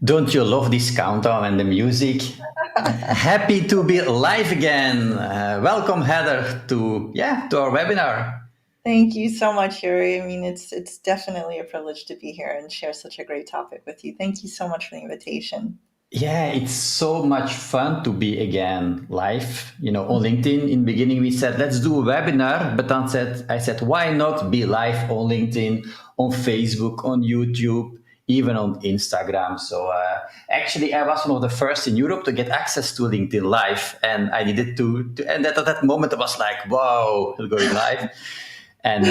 Don't you love this countdown and the music? Happy to be live again. Welcome, Heather, to our webinar. Thank you so much, Yuri. I mean, it's definitely a privilege to be here and share such a great topic with you. Thank you so much for the invitation. Yeah, it's so much fun to be again live. On LinkedIn, in the beginning, we said, let's do a webinar. But then I said, why not be live on LinkedIn, on Facebook, on YouTube, even on Instagram? So actually, I was one of the first in Europe to get access to LinkedIn Live. And I needed and at that moment, I was like, wow, we're going live. And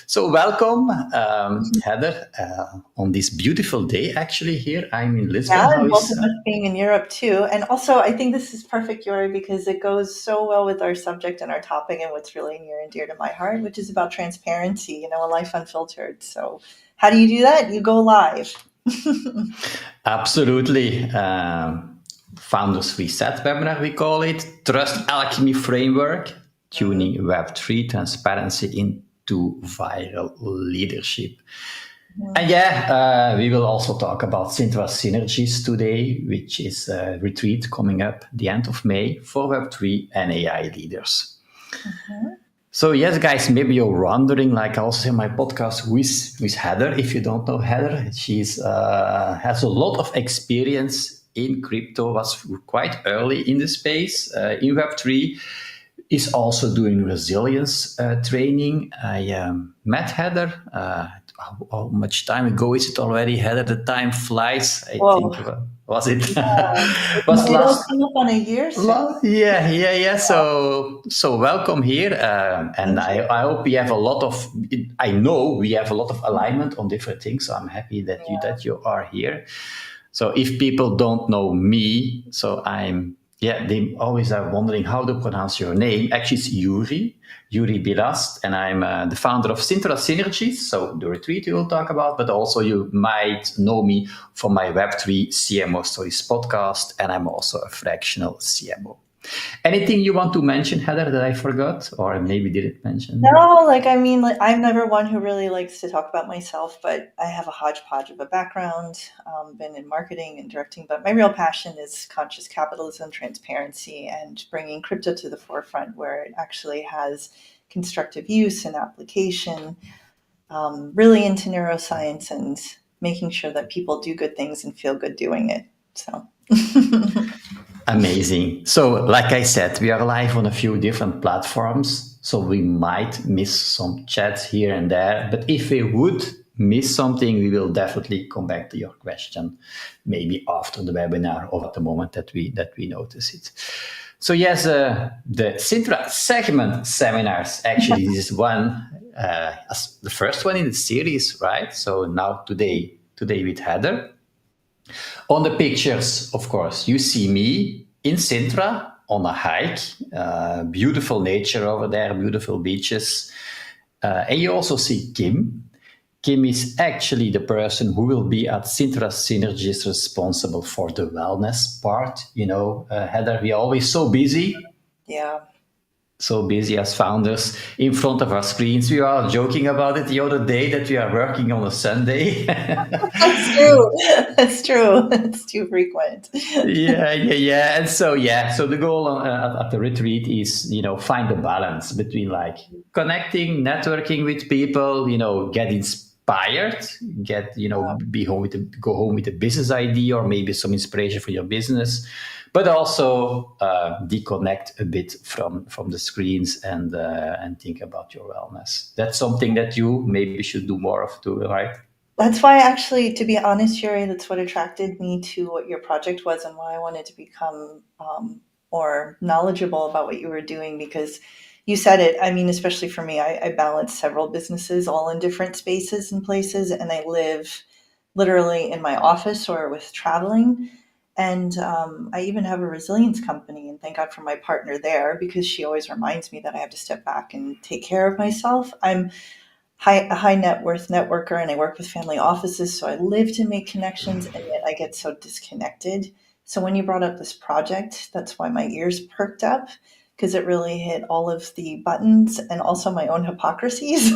so welcome, Heather, on this beautiful day, actually, here. I'm in Lisbon. Yeah, and both of us being in Europe too. And also, I think this is perfect, Yuri, because it goes so well with our subject and our topic and what's really near and dear to my heart, which is about transparency, a life unfiltered. So how do you do that? You go live. Absolutely. Founders Reset webinar, we call it. Trust Alchemy Framework. Tuning Web3 transparency into viral leadership. And we will also talk about Sintra Synergies today, which is a retreat coming up the end of May for Web3 and AI leaders. So yes, guys, maybe you're wondering, like I also say in my podcast, who is Heather? If you don't know Heather, she's has a lot of experience in crypto, was quite early in the space, in Web3. Is also doing resilience training. I met Heather. How much time ago is it already, Heather? The time flies. I think was it? Yeah. Was last on a year. Yeah. So welcome here, and I hope we have a lot of. I know we have a lot of alignment on different things. So I'm happy that you are here. So if people don't know me, so they always are wondering how to pronounce your name. Actually, it's Yuri Bilast, and I'm the founder of Sintra Synergies, so the retreat we will talk about, but also you might know me from my Web3 CMO Stories podcast, and I'm also a fractional CMO. Anything you want to mention, Heather, that I forgot or maybe didn't mention? No, I'm never one who really likes to talk about myself, but I have a hodgepodge of a background, been in marketing and directing, but my real passion is conscious capitalism, transparency, and bringing crypto to the forefront where it actually has constructive use and application, really into neuroscience and making sure that people do good things and feel good doing it. So. Amazing. So, like I said, we are live on a few different platforms, so we might miss some chats here and there. But if we would miss something, we will definitely come back to your question, maybe after the webinar or at the moment that we notice it. So yes, the Sintra segment seminars, actually, this is one, as the first one in the series, right? So now today with Heather. On the pictures, of course, you see me in Sintra on a hike, beautiful nature over there, beautiful beaches. And you also see Kim. Kim is actually the person who will be at Sintra Synergies responsible for the wellness part. Heather, we are always so busy. Yeah. So busy as founders in front of our screens. We were joking about it the other day that we are working on a Sunday. That's true. That's true. It's too frequent. Yeah. And so the goal at the retreat is, find a balance between like connecting, networking with people, get inspired, go home with a business idea or maybe some inspiration for your business, but also deconnect a bit from the screens and think about your wellness. That's something that you maybe should do more of too, right? That's why, actually, to be honest, Yuri, that's what attracted me to what your project was and why I wanted to become more knowledgeable about what you were doing, because you said it. I mean, especially for me, I balance several businesses all in different spaces and places, and I live literally in my office or with traveling. And I even have a resilience company, and thank God for my partner there, because she always reminds me that I have to step back and take care of myself. I'm a high net worth networker, and I work with family offices, so I live to make connections, and yet I get so disconnected. So when you brought up this project, that's why my ears perked up, because it really hit all of the buttons and also my own hypocrisies.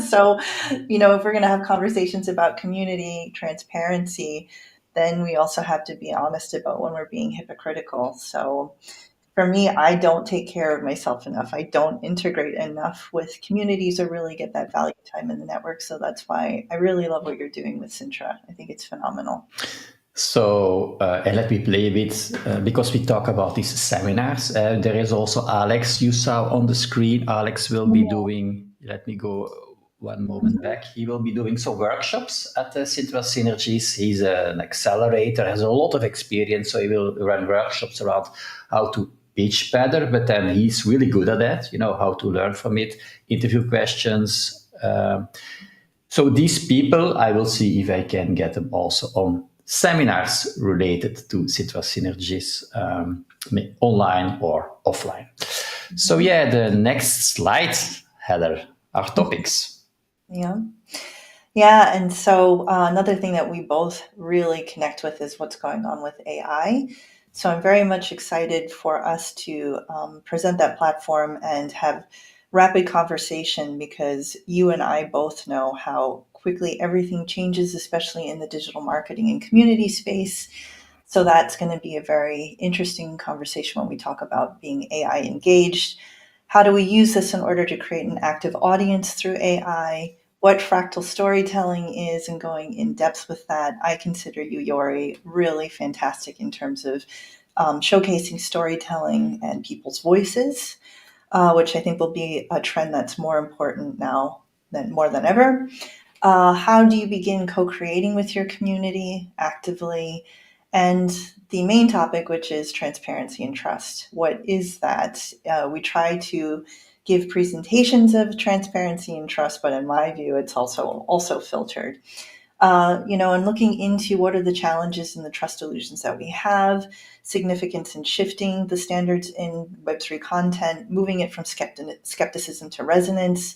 So, if we're going to have conversations about community transparency, then we also have to be honest about when we're being hypocritical. So, for me, I don't take care of myself enough. I don't integrate enough with communities or really get that value time in the network. So that's why I really love what you're doing with Sintra. I think it's phenomenal. So, and let me play a bit because we talk about these seminars. There is also Alex you saw on the screen. Alex will be doing, let me go one moment back. He will be doing some workshops at the Sintra Synergies. He's an accelerator, has a lot of experience. So he will run workshops around how to pitch better, but then he's really good at that, how to learn from it, interview questions. So these people, I will see if I can get them also on seminars related to Sintra Synergies, online or offline. So yeah, the next slide, Heather, our topics. Yeah. Yeah. And so another thing that we both really connect with is what's going on with AI. So I'm very much excited for us to present that platform and have rapid conversation, because you and I both know how quickly everything changes, especially in the digital marketing and community space. So that's going to be a very interesting conversation when we talk about being AI engaged. How do we use this in order to create an active audience through AI? What fractal storytelling is, and going in depth with that. I consider you, Yori, really fantastic in terms of showcasing storytelling and people's voices, which I think will be a trend that's more important now than more than ever. How do you begin co-creating with your community actively? And the main topic, which is transparency and trust. What is that? We try to give presentations of transparency and trust, but in my view, it's also filtered. And looking into what are the challenges and the trust illusions that we have, significance in shifting the standards in Web3 content, moving it from skepticism to resonance,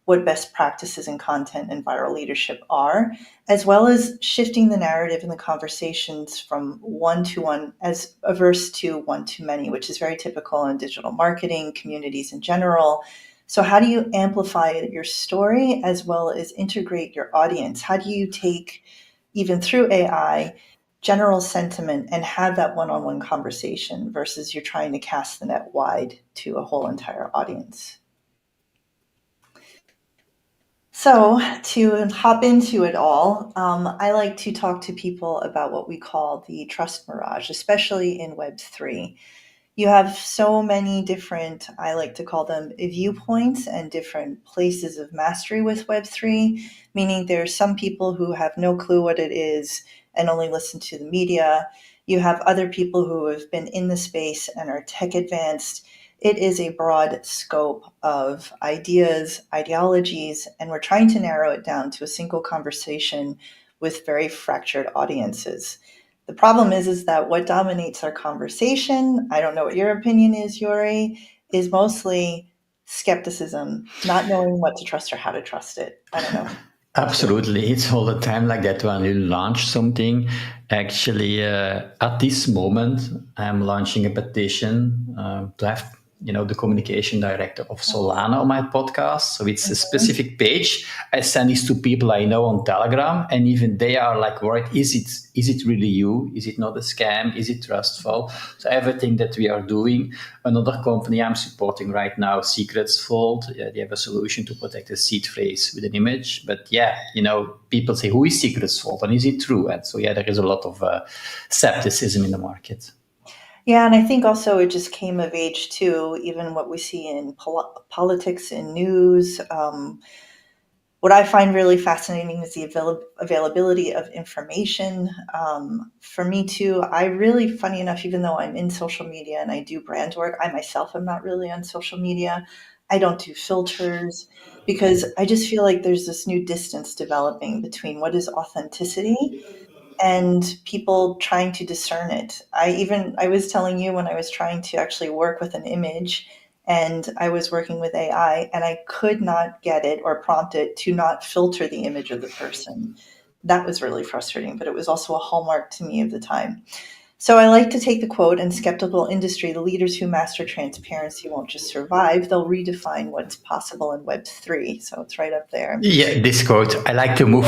what best practices in content and viral leadership are, as well as shifting the narrative and the conversations from one-to-one as averse to one-to-many, which is very typical in digital marketing, communities in general. So how do you amplify your story as well as integrate your audience? How do you take, even through AI, general sentiment and have that one-on-one conversation versus you're trying to cast the net wide to a whole entire audience? So, to hop into it all, I like to talk to people about what we call the trust mirage, especially in Web3. You have so many different, I like to call them viewpoints and different places of mastery with Web3, meaning there's some people who have no clue what it is and only listen to the media. You have other people who have been in the space and are tech advanced. It is a broad scope of ideas, ideologies, and we're trying to narrow it down to a single conversation with very fractured audiences. The problem is that what dominates our conversation, I don't know what your opinion is, Yuri, is mostly skepticism, not knowing what to trust or how to trust it. I don't know. Absolutely. It's all the time like that when you launch something. Actually, at this moment, I'm launching a petition to have, the communication director of Solana on my podcast. So it's a specific page. I send this to people I know on Telegram, and even they are like worried, is it really you? Is it not a scam? Is it trustful? So everything that we are doing. Another company I'm supporting right now, Secrets Vault, they have a solution to protect the seed phrase with an image. But yeah, people say, who is Secrets Vault and is it true? And so, yeah, there is a lot of skepticism in the market. Yeah, and I think also it just came of age too, even what we see in politics and news. What I find really fascinating is the availability of information. For me too, I really, funny enough, even though I'm in social media and I do brand work, I myself am not really on social media. I don't do filters because I just feel like there's this new distance developing between what is authenticity and people trying to discern it. I was telling you when I was trying to actually work with an image and I was working with AI and I could not get it or prompt it to not filter the image of the person. That was really frustrating, but it was also a hallmark to me of the time. So I like to take the quote, "In skeptical industry, the leaders who master transparency won't just survive, they'll redefine what's possible in Web3." So it's right up there. Yeah, this quote. I like to move,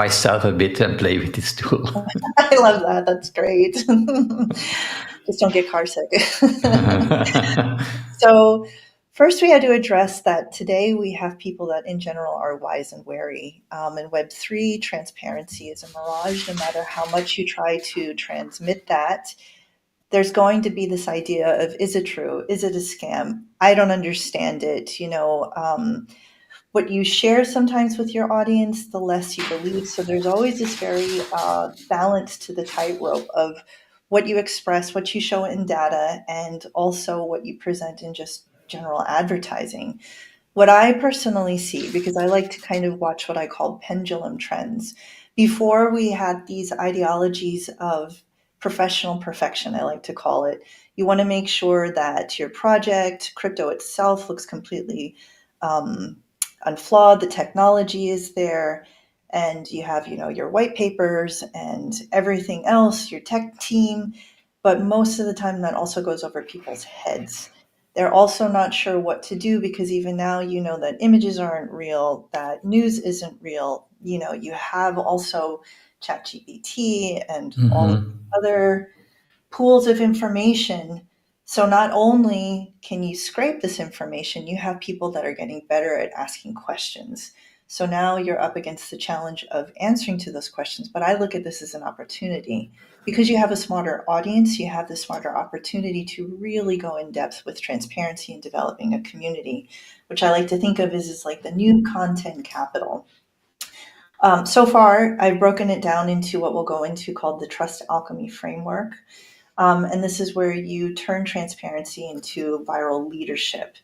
myself a bit and play with this tool. I love that. That's great. Just don't get car sick. So first, we had to address that today we have people that in general are wise and wary. In Web3, transparency is a mirage. No matter how much you try to transmit that, there's going to be this idea of, is it true? Is it a scam? I don't understand it. What you share sometimes with your audience, the less you believe. So there's always this very balance to the tightrope of what you express, what you show in data, and also what you present in just general advertising. What I personally see, because I like to kind of watch what I call pendulum trends, before we had these ideologies of professional perfection, I like to call it. You want to make sure that your project, crypto itself, looks completely um, unflawed. The technology is there, and you have, your white papers and everything else, your tech team. But most of the time, that also goes over people's heads. They're also not sure what to do because even now, that images aren't real, that news isn't real. You have also ChatGPT and all Hmm. other pools of information. So not only can you scrape this information, you have people that are getting better at asking questions. So now you're up against the challenge of answering to those questions. But I look at this as an opportunity. Because you have a smarter audience, you have the smarter opportunity to really go in depth with transparency and developing a community, which I like to think of as like the new content capital. So far, I've broken it down into what we'll go into called the Trust Alchemy Framework. And this is where you turn transparency into viral leadership.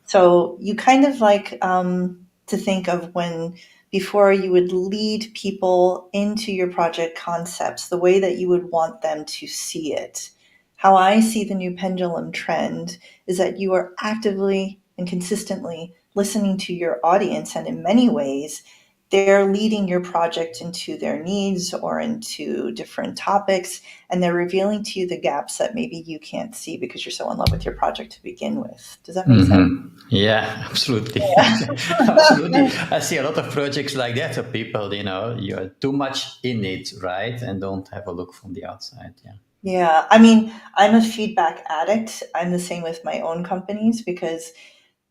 So you kind of like to think of when before you would lead people into your project concepts, the way that you would want them to see it. How I see the new pendulum trend is that you are actively and consistently listening to your audience, and in many ways, they're leading your project into their needs or into different topics, and they're revealing to you the gaps that maybe you can't see because you're so in love with your project to begin with. Does that make sense? Yeah, absolutely. Yeah. Absolutely. I see a lot of projects like that. So people, you're too much in it, right? And don't have a look from the outside. Yeah. Yeah. I mean, I'm a feedback addict. I'm the same with my own companies because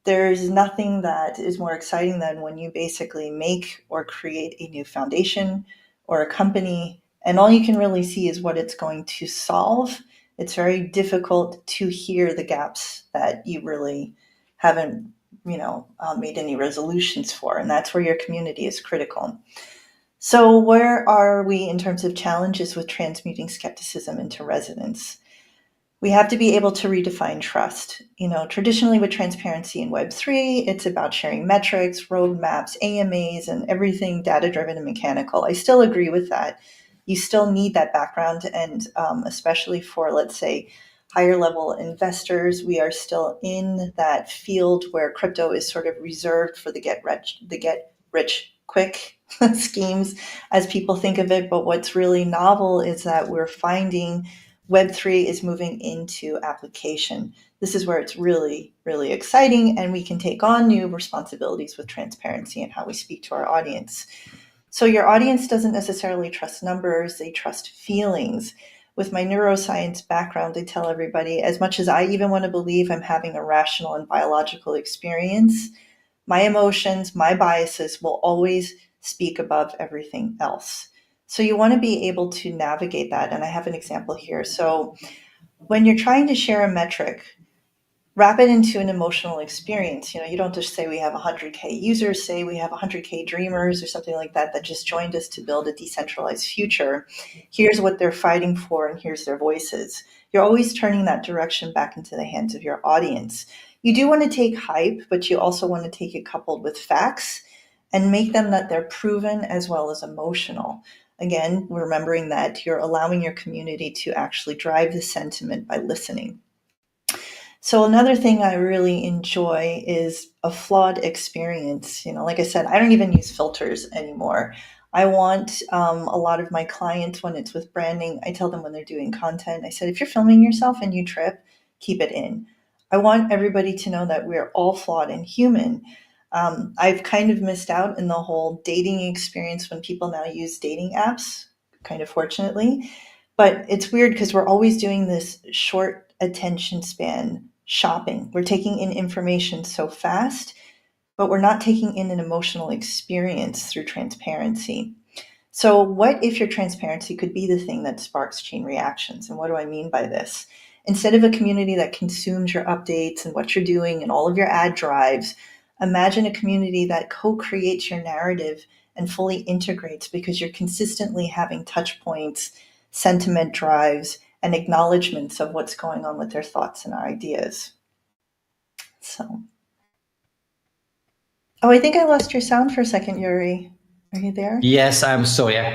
there's nothing that is more exciting than when you basically make or create a new foundation or a company, and all you can really see is what it's going to solve. It's very difficult to hear the gaps that you really haven't, made any resolutions for, and that's where your community is critical. So, where are we in terms of challenges with transmuting skepticism into resonance? We have to be able to redefine trust. Traditionally with transparency in Web3, it's about sharing metrics, roadmaps, AMAs, and everything data driven and mechanical. I still agree with that. You still need that background. And especially for, let's say, higher level investors, we are still in that field where crypto is sort of reserved for the get rich quick schemes as people think of it. But what's really novel is that we're finding Web3 is moving into application. This is where it's really, really exciting, and we can take on new responsibilities with transparency and how we speak to our audience. So, your audience doesn't necessarily trust numbers, they trust feelings. With my neuroscience background, I tell everybody, as much as I even want to believe I'm having a rational and biological experience, my emotions, my biases will always speak above everything else. So you want to be able to navigate that. And I have an example here. So when you're trying to share a metric, wrap it into an emotional experience. You don't just say we have 100K users, say we have 100K dreamers or something like that just joined us to build a decentralized future. Here's what they're fighting for, and here's their voices. You're always turning that direction back into the hands of your audience. You do want to take hype, but you also want to take it coupled with facts and make them that they're proven as well as emotional. Again, remembering that you're allowing your community to actually drive the sentiment by listening. So another thing I really enjoy is a flawed experience. Like I said, I don't even use filters anymore. I want a lot of my clients, when it's with branding, I tell them when they're doing content, I said, if you're filming yourself and you trip, keep it in. I want everybody to know that we're all flawed and human. I've kind of missed out in the whole dating experience when people now use dating apps, kind of fortunately. But it's weird because we're always doing this short attention span shopping. We're taking in information so fast, but we're not taking in an emotional experience through transparency. So, what if your transparency could be the thing that sparks chain reactions? And what do I mean by this? Instead of a community that consumes your updates and what you're doing and all of your ad drives, imagine a community that co creates your narrative and fully integrates because you're consistently having touch points, sentiment drives, and acknowledgments of what's going on with their thoughts and ideas. So, oh, I think I lost your sound for a second, Yuri. Are you there? Yes, I'm sorry. I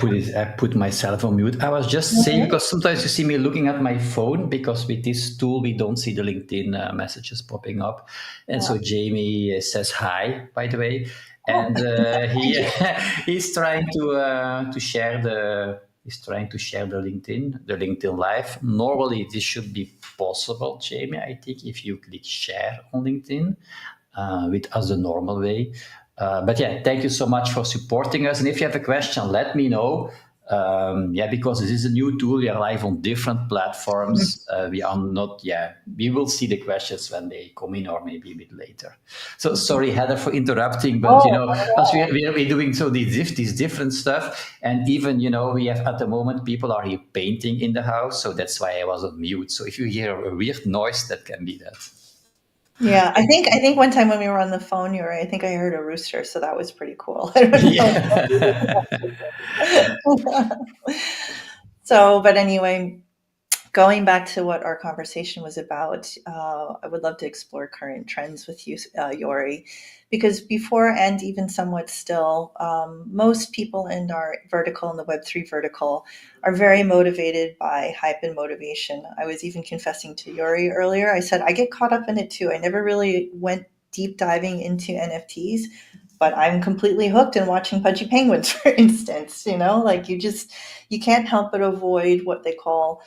put myself on mute. I was just No saying worries. because sometimes you see me looking at my phone because with this tool we don't see the LinkedIn messages popping up, and so Jamie says hi, by the way, Oh, and thank he you. he's trying to share the LinkedIn live. Normally this should be possible, Jamie. I think if you click share on LinkedIn with us the normal way. But yeah, thank you so much for supporting us. And if you have a question, let me know. Yeah, because this is a new tool. We are live on different platforms. We are not, yeah, we will see the questions when they come in or maybe a bit later. So sorry, Heather, for interrupting, but Oh, not at as all. we're doing so these different stuff, and even we have at the moment people are here painting in the house, so that's why I was on mute. So if you hear a weird noise, that can be that. Yeah, I think one time when we were on the phone, you were I think I heard a rooster, so that was pretty cool. I don't Yeah. know. So, but anyway, going back to what our conversation was about, I would love to explore current trends with you, Yori, because before and even somewhat still, most people in our vertical, in the Web3 vertical, are very motivated by hype and motivation. I was even confessing to Yori earlier. I said I get caught up in it too. I never really went deep diving into NFTs, but I'm completely hooked in watching Pudgy Penguins, for instance. Like you can't help but avoid what they call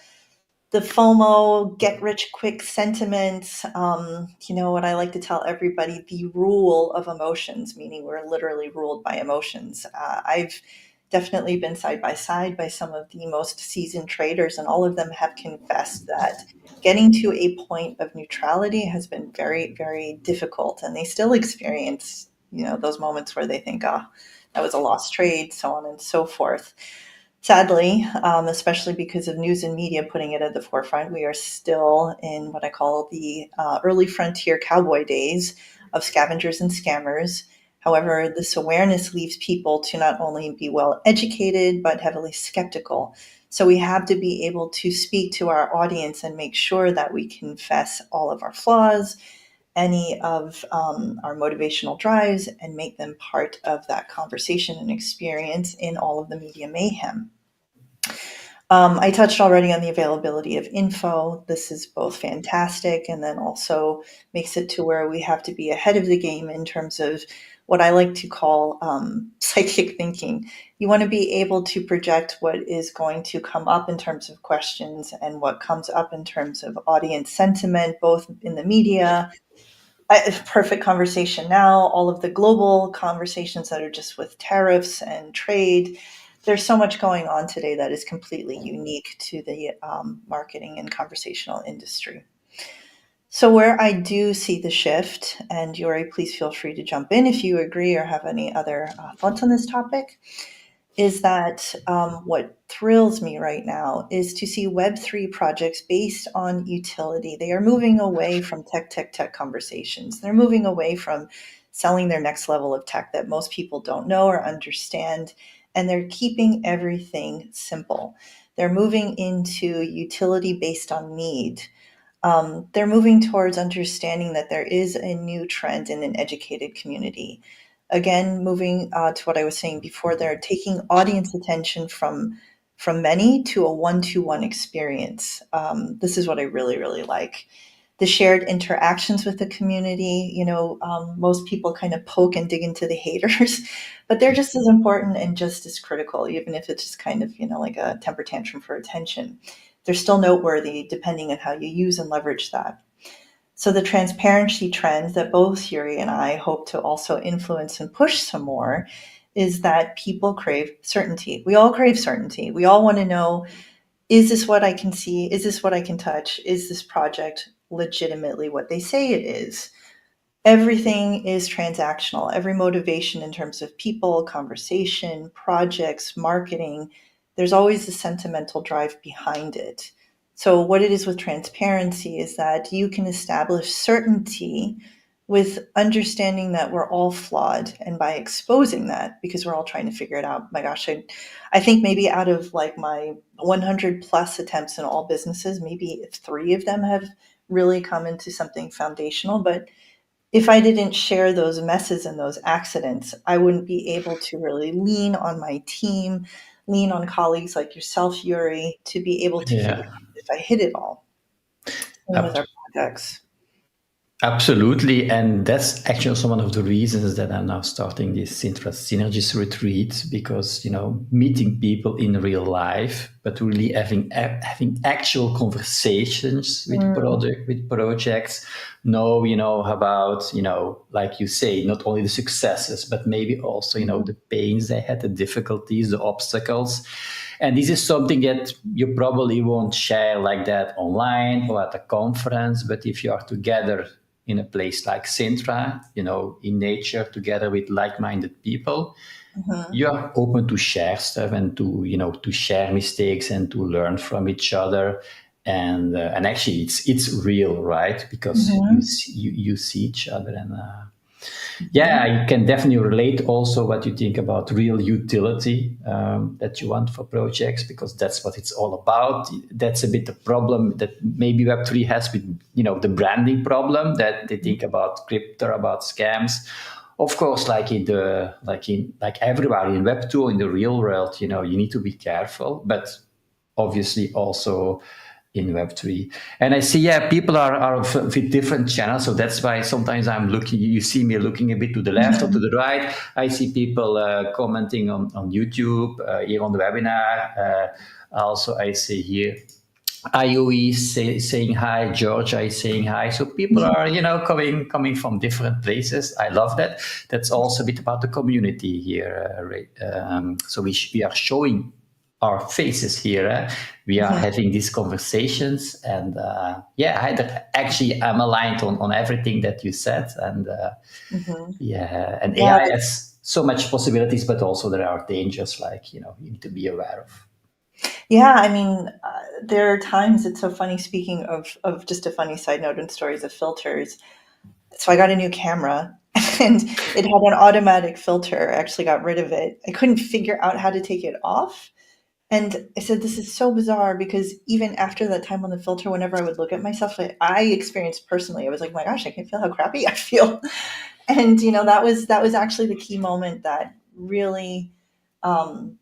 the FOMO, get rich quick sentiments. What I like to tell everybody, the rule of emotions, meaning we're literally ruled by emotions. I've definitely been side by side by some of the most seasoned traders, and all of them have confessed that getting to a point of neutrality has been very, very difficult. And they still experience, those moments where they think, oh, that was a lost trade, so on and so forth. Sadly, especially because of news and media putting it at the forefront, we are still in what I call the early frontier cowboy days of scavengers and scammers. However, this awareness leaves people to not only be well educated, but heavily skeptical. So we have to be able to speak to our audience and make sure that we confess all of our flaws, any of our motivational drives, and make them part of that conversation and experience in all of the media mayhem. I touched already on the availability of info. This is both fantastic and then also makes it to where we have to be ahead of the game in terms of what I like to call psychic thinking. You want to be able to project what is going to come up in terms of questions and what comes up in terms of audience sentiment, both in the media. Perfect conversation now, all of the global conversations that are just with tariffs and trade. There's so much going on today that is completely unique to the marketing and conversational industry. So, where I do see the shift, and Yuri, please feel free to jump in if you agree or have any other thoughts on this topic, is that what thrills me right now is to see Web3 projects based on utility. They are moving away from tech conversations. They're moving away from selling their next level of tech that most people don't know or understand, and they're keeping everything simple. They're moving into utility based on need. They're moving towards understanding that there is a new trend in an educated community. Again, moving to what I was saying before, they're taking audience attention from many to a one-to-one experience. This is what I really, really like. the shared interactions with the community. Most people kind of poke and dig into the haters, but they're just as important and just as critical, even if it's just kind of, like a temper tantrum for attention. They're still noteworthy depending on how you use and leverage that. So the transparency trend that both Yuri and I hope to also influence and push some more is that people crave certainty. We all crave certainty. We all want to know, is this what I can see? Is this what I can touch? Is this project legitimately what they say it is? Everything is transactional. Every motivation in terms of people, conversation, projects, marketing, there's always a sentimental drive behind it. So, what it is with transparency is that you can establish certainty with understanding that we're all flawed. And by exposing that, because we're all trying to figure it out, my gosh, I think maybe out of like my 100 plus attempts in all businesses, maybe if three of them have really come into something foundational. But if I didn't share those messes and those accidents, I wouldn't be able to really lean on my team, lean on colleagues like yourself, Yuri, to be able to figure Yeah. out if I hit it all. Same with our projects. Absolutely, and that's actually also one of the reasons that I'm now starting this Sintra Synergies retreat, because meeting people in real life, but really having actual conversations with Mm, projects, know about like you say, not only the successes, but maybe also the pains they had, the difficulties, the obstacles. And this is something that you probably won't share like that online or at a conference, but if you are together in a place like Sintra, in nature, together with like-minded people, mhm, you are open to share stuff and to share mistakes and to learn from each other. And actually, it's real, right? Because mhm, you see each other. And yeah, mhm, I can definitely relate also what you think about real utility that you want for projects, because that's what it's all about. That's a bit the problem that maybe Web3 has with, the branding problem, that they think about crypto, about scams. Of course, like everywhere in Web2, in the real world, you need to be careful, but obviously also in Web3. And I see, yeah, people are with different channels. So that's why sometimes I'm looking, you see me looking a bit to the left or to mhm, the right. I see people commenting on YouTube, here on the webinar. Also, I see here IOE saying hi, Georgia is saying hi. So people are, coming from different places. I love that. That's also a bit about the community here. So we are showing our faces here. We are mhm, having these conversations, and yeah, actually I'm aligned on everything that you said, and mhm. yeah, and Yeah, AI has so much possibilities, but also there are dangers, like you need to be aware of. yeah. I mean, there are times it's so funny. Speaking of just a funny side note and stories of filters, so I got a new camera and it had an automatic filter. I actually got rid of it. I couldn't figure out how to take it off. And I said, this is so bizarre because even after that time on the filter, whenever I would look at myself, I experienced personally, I was like, my gosh, I can feel how crappy I feel. And that was actually the key moment that really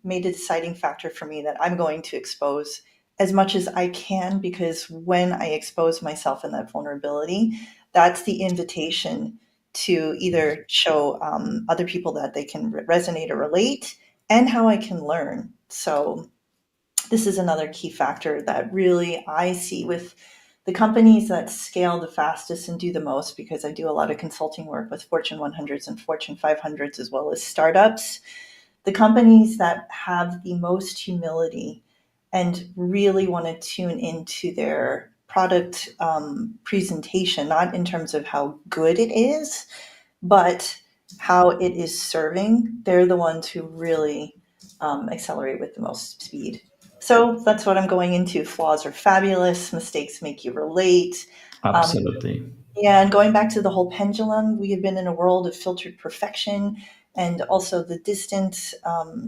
made a deciding factor for me that I'm going to expose as much as I can, because when I expose myself in that vulnerability, that's the invitation to either show other people that they can resonate or relate, and how I can learn. So this is another key factor that really I see with the companies that scale the fastest and do the most, because I do a lot of consulting work with Fortune 100s and Fortune 500s as well as startups. The companies that have the most humility and really want to tune into their product presentation, not in terms of how good it is, but how it is serving, they're the ones who really accelerate with the most speed. So that's what I'm going into. Flaws are fabulous, mistakes make you relate. Um, Absolutely. yeah, and going back to the whole pendulum, we have been in a world of filtered perfection, and also the distance,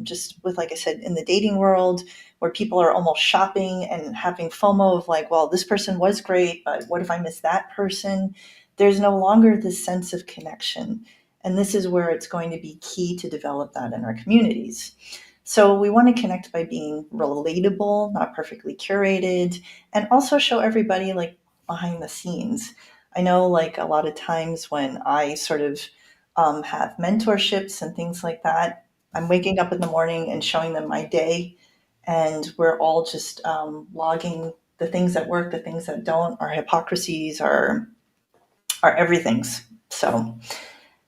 just with, like I said, in the dating world, where people are almost shopping and having FOMO of like, well, this person was great, but what if I miss that person? There's no longer this sense of connection. And this is where it's going to be key to develop that in our communities. So we want to connect by being relatable, not perfectly curated, and also show everybody like behind the scenes. I know, like, a lot of times when I sort of have mentorships and things like that, I'm waking up in the morning and showing them my day, and we're all just logging the things that work, the things that don't, our hypocrisies, our everything's. So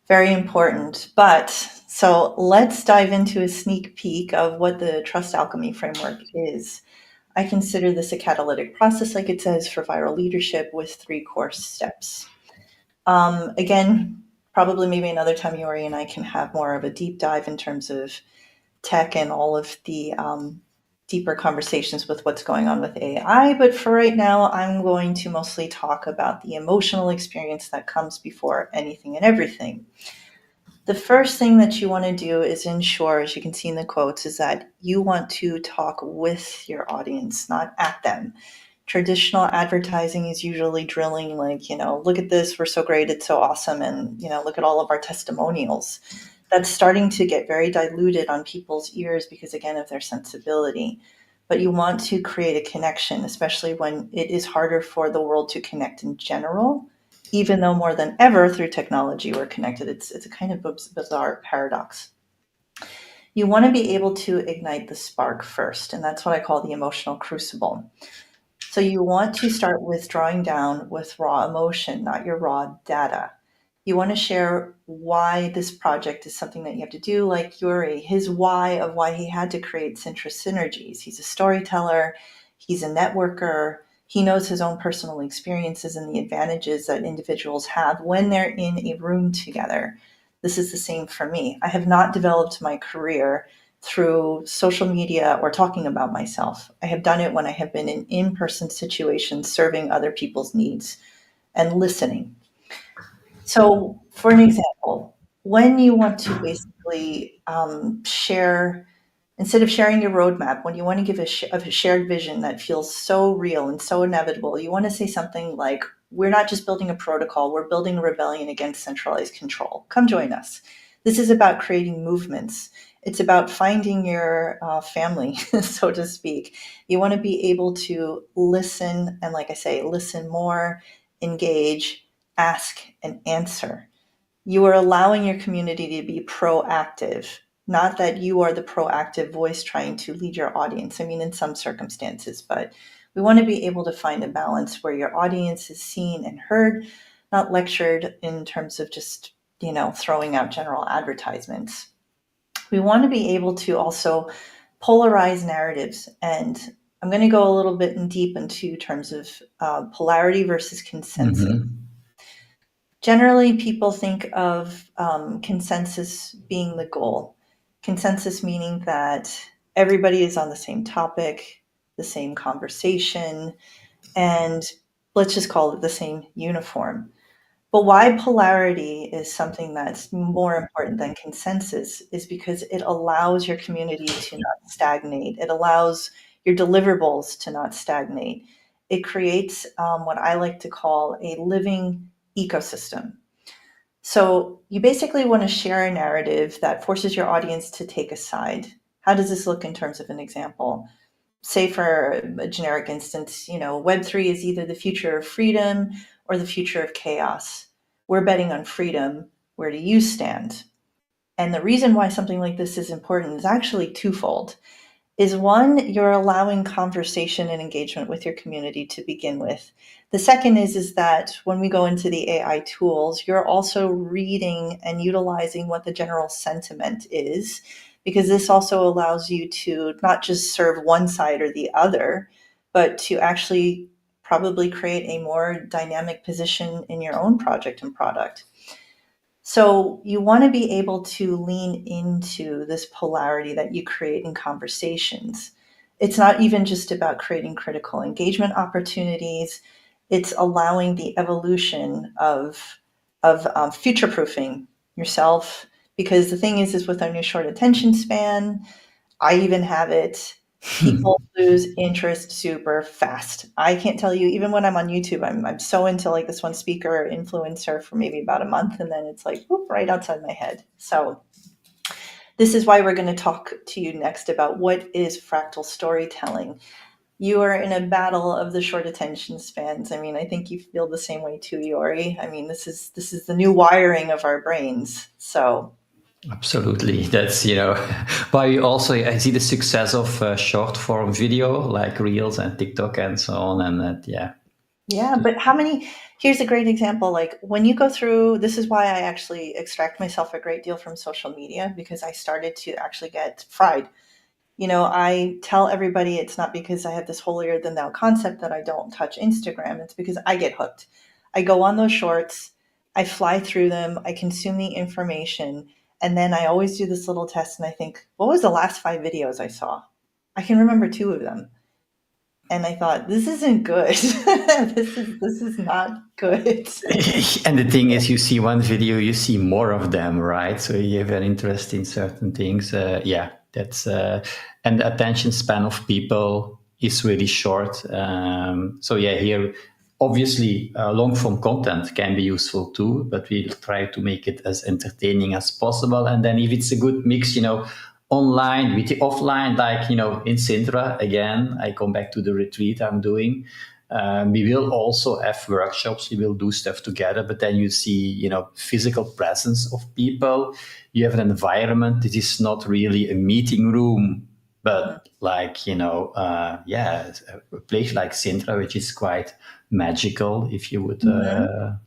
very important. But so let's dive into a sneak peek of what the trust alchemy framework is. I consider this a catalytic process, like it says, for viral leadership with 3 core steps. Again, probably maybe another time Yori and I can have more of a deep dive in terms of tech and all of the deeper conversations with what's going on with AI. But for right now, I'm going to mostly talk about the emotional experience that comes before anything and everything. The first thing that you want to do is ensure, as you can see in the quotes, is that you want to talk with your audience, not at them. Traditional advertising is usually drilling, like, look at this, we're so great, it's so awesome, and, look at all of our testimonials. That's starting to get very diluted on people's ears because, again, of their sensibility. But you want to create a connection, especially when it is harder for the world to connect in general, even though more than ever through technology we're connected. It's a kind of bizarre paradox. You want to be able to ignite the spark first, and that's what I call the emotional crucible. So you want to start with drawing down with raw emotion, not your raw data. You want to share why this project is something that you have to do, like Yuri, his why of why he had to create Sintra Synergies. He's a storyteller, he's a networker, he knows his own personal experiences and the advantages that individuals have when they're in a room together. This is the same for me. I have not developed my career through social media or talking about myself. I have done it when I have been in person situations serving other people's needs and listening. So, for an example, when you want to basically share, instead of sharing your roadmap, when you want to give a shared vision that feels so real and so inevitable, you want to say something like, we're not just building a protocol, we're building a rebellion against centralized control. Come join us. This is about creating movements. It's about finding your family, so to speak. You want to be able to listen, and like I say, listen more, engage, ask, and answer. You are allowing your community to be proactive, not that you are the proactive voice trying to lead your audience. I mean, in some circumstances, but we want to be able to find a balance where your audience is seen and heard, not lectured in terms of just, throwing out general advertisements. We want to be able to also polarize narratives. And I'm going to go a little bit in deep into terms of polarity versus consensus. Mm-hmm. Generally, people think of consensus being the goal. Consensus meaning that everybody is on the same topic, the same conversation, and let's just call it the same uniform. But why polarity is something that's more important than consensus is because it allows your community to not stagnate. It allows your deliverables to not stagnate. It creates what I like to call a living ecosystem. So you basically want to share a narrative that forces your audience to take a side. How does this look in terms of an example? Say for a generic instance, Web3 is either the future of freedom or the future of chaos. We're betting on freedom. Where do you stand? And the reason why something like this is important is actually twofold. Is one, you're allowing conversation and engagement with your community to begin with. The second is that when we go into the AI tools, you're also reading and utilizing what the general sentiment is, because this also allows you to not just serve one side or the other, but to actually probably create a more dynamic position in your own project and product. So you want to be able to lean into this polarity that you create in conversations. It's not even just about creating critical engagement opportunities. It's allowing the evolution of future proofing yourself. Because the thing is with our new short attention span, I even have it. People lose interest super fast. I can't tell you, even when I'm on YouTube, I'm so into like this one speaker or influencer for maybe about a month, and then it's like, whoop, right outside my head. So this is why we're going to talk to you next about what is fractal storytelling. You are in a battle of the short attention spans. I mean, I think you feel the same way too, Yori. I mean, this is the new wiring of our brains. So Absolutely. That's, why we also, I see the success of short form video like Reels and TikTok and so on. And that, yeah. yeah, but how many? Here's a great example. Like when you go through, this is why I actually extract myself a great deal from social media because I started to actually get fried. I tell everybody it's not because I have this holier than thou concept that I don't touch Instagram. It's because I get hooked. I go on those shorts, I fly through them, I consume the information, and then I always do this little test and I think, what was the last 5 videos I saw? I can remember two of them. And I thought, this isn't good. This is not good. And the thing is, you see one video, you see more of them, right? So you have an interest in certain things. Yeah, that's and the attention span of people is really short. So yeah, here obviously long form content can be useful too, but we'll try to make it as entertaining as possible. And then if it's a good mix, online with the offline, like in Sintra again, I come back to the retreat I'm doing. We will also have workshops. We will do stuff together, but then you see, physical presence of people. You have an environment. It is not really a meeting room, but like, yeah, a place like Sintra, which is quite magical. If you would Mhm.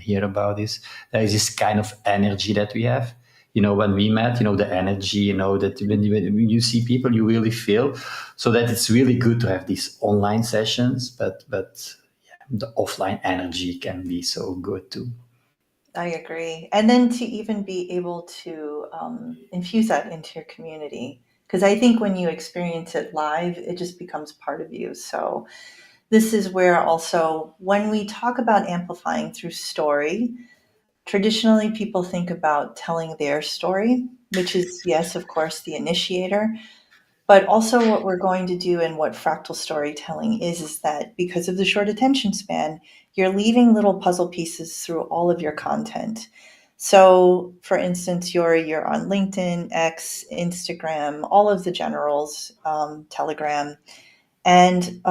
hear about this, there is this kind of energy that we have. When we met, the energy, that when you see people, you really feel. So that it's really good to have these online sessions, but yeah, the offline energy can be so good too. I agree. And then to even be able to infuse that into your community. Because I think when you experience it live, it just becomes part of you. So, this is where also, when we talk about amplifying through story, traditionally people think about telling their story, which is, yes, of course, the initiator. But also, what we're going to do and what fractal storytelling is that because of the short attention span, you're leaving little puzzle pieces through all of your content. So, for instance, you're on LinkedIn, X, Instagram, all of the generals, Telegram, and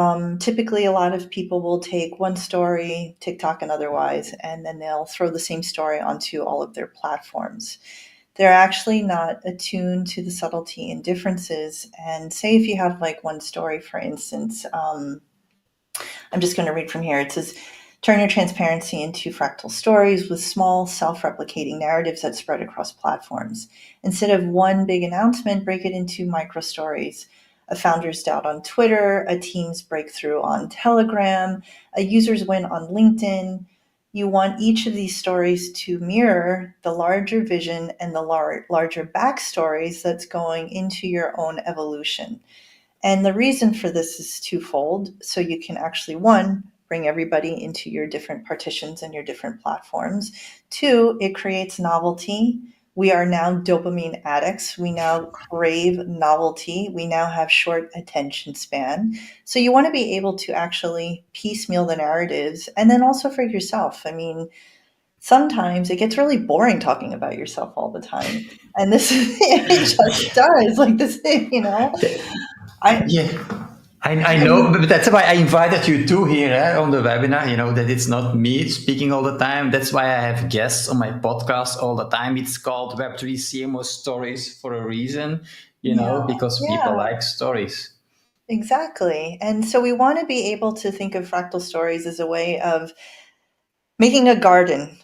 typically a lot of people will take one story, TikTok and otherwise, and then they'll throw the same story onto all of their platforms. They're actually not attuned to the subtlety and differences. And say if you have like one story, for instance, I'm just going to read from here. It says, turn your transparency into fractal stories with small self replicating narratives that spread across platforms. Instead of one big announcement, break it into micro stories. A founder's doubt on Twitter, a team's breakthrough on Telegram, a user's win on LinkedIn. You want each of these stories to mirror the larger vision and the larger backstories that's going into your own evolution. And the reason for this is twofold. So you can actually, one, bring everybody into your different partitions and your different platforms. Two, it creates novelty. We are now dopamine addicts. We now crave novelty. We now have short attention span. So you want to be able to actually piecemeal the narratives. And then also for yourself. I mean, sometimes it gets really boring talking about yourself all the time. And this, it just does. Like this, I, Yeah, I I know, mean, but that's why I invited you too here on the webinar. That it's not me speaking all the time. That's why I have guests on my podcast all the time. It's called Web3 CMO Stories for a reason, yeah, because people yeah, like stories. exactly. And so we want to be able to think of fractal stories as a way of making a garden,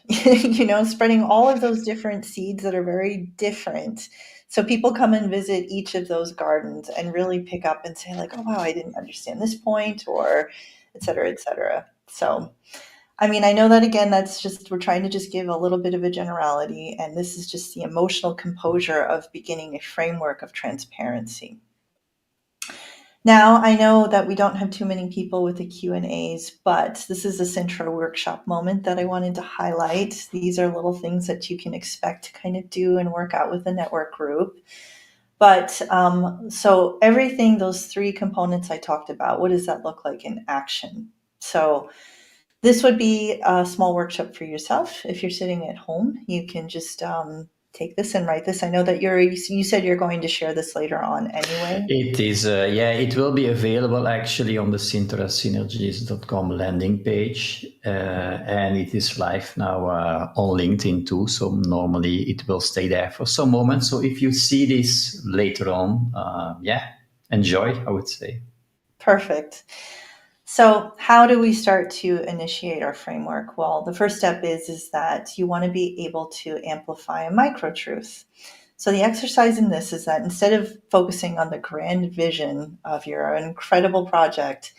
spreading all of those different seeds that are very different. So people come and visit each of those gardens and really pick up and say, like, oh, wow, I didn't understand this point, or et cetera, et cetera. So, I mean, I know that again, that's just, we're trying to just give a little bit of a generality. And this is just the emotional composure of beginning a framework of transparency. Now, I know that we don't have too many people with the Q&As, but this is a Sintra workshop moment that I wanted to highlight. These are little things that you can expect to kind of do and work out with the network group. But so everything, those three components I talked about, what does that look like in action? So this would be a small workshop for yourself. If you're sitting at home, you can just take this and write this. I know that you said you're going to share this later on anyway. It is, yeah, it will be available actually on the sintrasynergies.com landing page. And it is live now on LinkedIn too. So normally it will stay there for some moments. So if you see this later on, yeah, enjoy, I would say. Perfect. So how do we start to initiate our framework? Well, the first step is that you want to be able to amplify a micro truth. So the exercise in this is that instead of focusing on the grand vision of your incredible project,